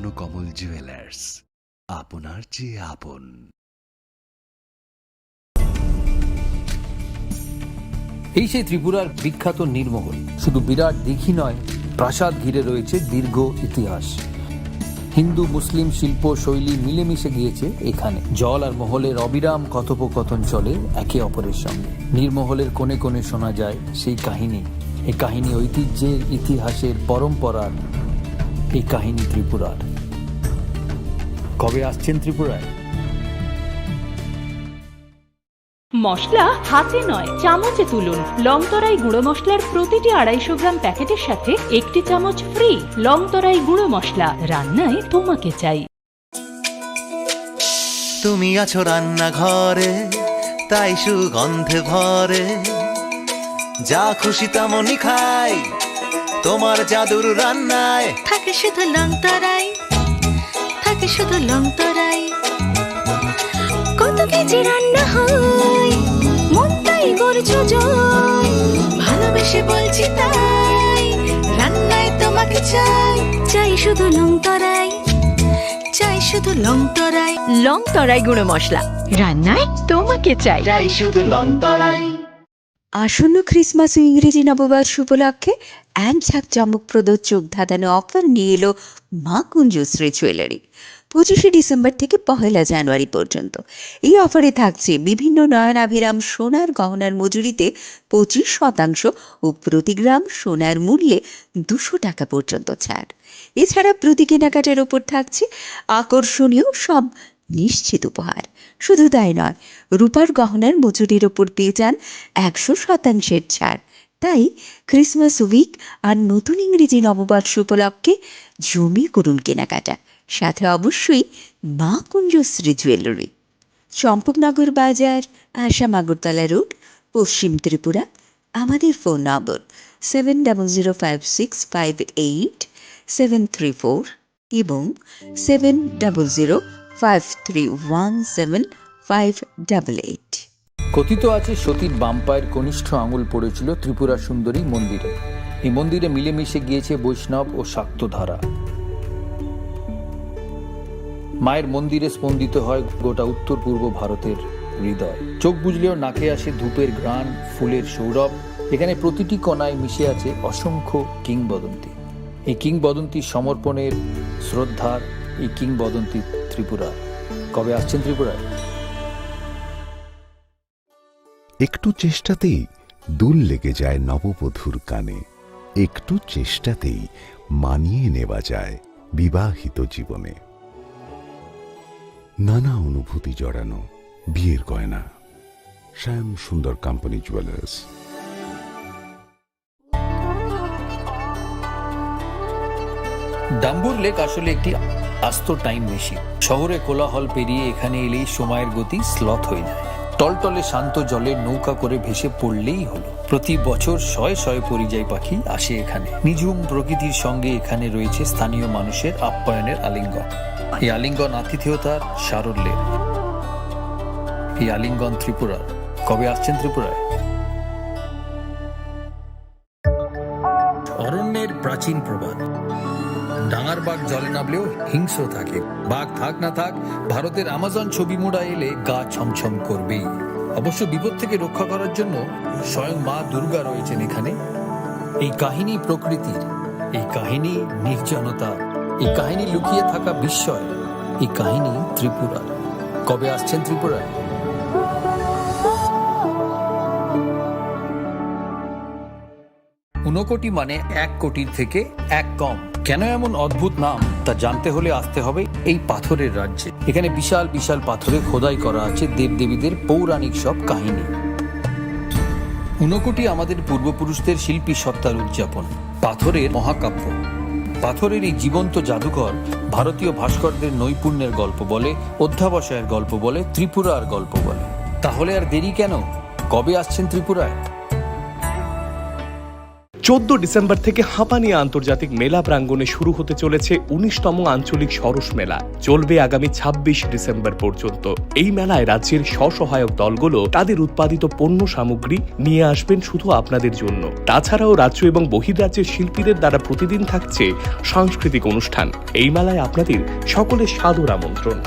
স্বর্ণকমল জুয়েলার্স, আপনার চেয়ে আপন। এই সেই ত্রিপুরার বিখ্যাত নীরমহল। শুধু বিরাট দিঘি নয়, প্রাসাদ ঘিরে রয়েছে দীর্ঘ ইতিহাস। হিন্দু মুসলিম শিল্প শৈলী মিলেমিশে গিয়েছে এখানে। জল আর মহলের অবিরাম কথোপকথন চলে একে অপরের সঙ্গে। নীরমহলের কোণে কোণে শোনা যায় সেই কাহিনী। এই কাহিনী ঐতিহ্যের, ইতিহাসের, পরম্পরার। এই কাহিনী ত্রিপুরার। কবে আসছেন ত্রিপুরায়? মশলা হাতে নয়, চামচে তুলুন। লংতরাই গুঁড়ো মশলার প্রতিটি 250 গ্রাম প্যাকেটের সাথে 1টি চামচ ফ্রি। লংতরাই গুঁড়ো মশলা, রান্নায় তোমাকে চাই। তুমি আছো রান্নাঘরে, তাই সুগন্ধে ভরে, যা খুশি তেমনই খাই তোমার জাদুর রান্নায়। থাকে শুধু লংতরাই, থাকে শুধু লংতরাই। কত কেজি রান্না হয়, মনটাই করছো জয়। ভালোবেসে বলছি তাই, রান্নায় তোমাকে চাই। চাই শুধু লংতরাই, চাই শুধু লংতরাই। লংতরাই গুঁড়ো মশলা, রান্নায় তোমাকে চাই। চাই শুধু লংতরাই। আসন্ন ক্রিসমাস ও ইংরেজি নববর্ষ উপলক্ষে এক ঝাঁক চমকপ্রদ চোখ ধাঁধানো অফার নিয়ে এলো মা কুঞ্জশ্রী জুয়েলারি। 25শে ডিসেম্বর থেকে 1 জানুয়ারি পর্যন্ত এই অফারে থাকছে বিভিন্ন নয়নাভিরাম সোনার গহনার মজুরিতে 25% ও প্রতি গ্রাম সোনার মূল্যে 200 টাকা পর্যন্ত ছাড়। এছাড়া প্রতি কেনাকাটার ওপর থাকছে আকর্ষণীয় সব নিশ্চিত উপহার। শুধু তাই নয়, রূপার গহনার মজুরির ওপর পেয়ে যান 100% ছাড়। তাই ক্রিসমাস উইক আর নতুন ইংরেজি নববর্ষ উপলক্ষে জমিয়ে করুন কেনাকাটা। সাথে অবশ্যই মা কুঞ্জশ্রী জুয়েলারি, চম্পকনগর বাজার, আসাম আগরতলা রোড, পশ্চিম ত্রিপুরা। আমাদের ফোন নম্বর 7006588734 এবং 7005317588। কথিত আছে সতীর বাম পায়ের কনিষ্ঠ আঙুল পড়েছিল ত্রিপুরা সুন্দরী মন্দিরে। এই মন্দিরে মিলেমিশে গিয়েছে বৈষ্ণব ও শাক্ত ধারা। মায়ের মন্দিরে স্পন্দিত হয় গোটা উত্তর পূর্ব ভারতের হৃদয়। চোখ বুঝলেও নাকে আসে ধূপের ঘ্রাণ, ফুলের সৌরভ। এখানে প্রতিটি কোণায় মিশে আছে অসংখ্য কিংবদন্তি। এই কিংবদন্তি সমর্পণের, শ্রদ্ধার, এই কিংবদন্তি ত্রিপুরা। কবে আসছেন ত্রিপুরায়? একটু চেষ্টাতেই দুল লেগে যায় নববধূর কানে। একটু চেষ্টাতেই মানিয়ে নেওয়া যায় বিবাহিত জীবনে। নানা অনুভূতি জড়ানো বিয়ের গয়না। শ্যাম সুন্দর কোম্পানি জুয়েলার্স। ডাম্বুর লেক আসলে একটি আস্ত টাইম মেশিন। শহরে কোলাহল পেরিয়ে এখানে এলেই সময়ের গতি স্লথ হয়ে যায়। টলটলে শান্ত জলে নৌকা করে ভেসে পড়লেই হলো। প্রতি বছর শয়ে শয়ে পরিযায়ী পাখি আসে এখানে। নিঝুম প্রকৃতির সঙ্গে এখানে রয়েছে স্থানীয় মানুষের আপ্যায়নের আলিঙ্গন। এই আলিঙ্গন আতিথেয়তার, সারল্যের। এই আলিঙ্গন ত্রিপুরার। কবে আসছেন ত্রিপুরায়? অরণ্যের প্রাচীন প্রবাদ, ডাঙার বাঘ জলে নামলেও হিংস্র থাকে। বাঘ থাক না থাক, ভারতের আমাজন ছবি মোড়া এলে গা ছমছম করবেই। অবশ্য বিপদ থেকে রক্ষা করার জন্য স্বয়ং মা দুর্গা রয়েছেন এখানে। এই কাহিনী প্রকৃতির, এই কাহিনী নির্জনতা, এই কাহিনী লুকিয়ে থাকা বিস্ময়, এই কাহিনী ত্রিপুরার। কবে আসছেন ত্রিপুরায়? ঊনকোটি মানে 1 কোটির থেকে 1 কম। কেন এমন অদ্ভুত নাম তা জানতে হলে আসতে হবে এই পাথরের রাজ্যে। এখানে বিশাল বিশাল পাথরে খোদাই করা আছে দেবদেবীদের পৌরাণিক সব কাহিনী। ঊনকোটি আমাদের পূর্বপুরুষদের শিল্পী সত্তার উদযাপন, পাথরের মহাকাব্য। পাথরের এই জীবন্ত জাদুঘর ভারতীয় ভাস্করদের নৈপুণ্যের গল্প বলে, অধ্যাবসায়ের গল্প বলে, ত্রিপুরার গল্প বলে। তাহলে আর দেরি কেন? কবে আসছেন ত্রিপুরায়? 14 ডিসেম্বর থেকে হাঁপানিয়া আন্তর্জাতিক মেলা প্রাঙ্গণে শুরু হতে চলেছে 19তম আঞ্চলিক সরস মেলা। চলবে আগামী 26 ডিসেম্বর পর্যন্ত। এই মেলায় রাজ্যের স্বসহায়ক দলগুলো তাদের উৎপাদিত পণ্য সামগ্রী নিয়ে আসবেন শুধু আপনাদের জন্য। তাছাড়াও রাজ্য এবং বহির্রাজ্যের শিল্পীদের দ্বারা প্রতিদিন থাকছে সাংস্কৃতিক অনুষ্ঠান। এই মেলায় আপনাদের সকলের সাদর আমন্ত্রণ।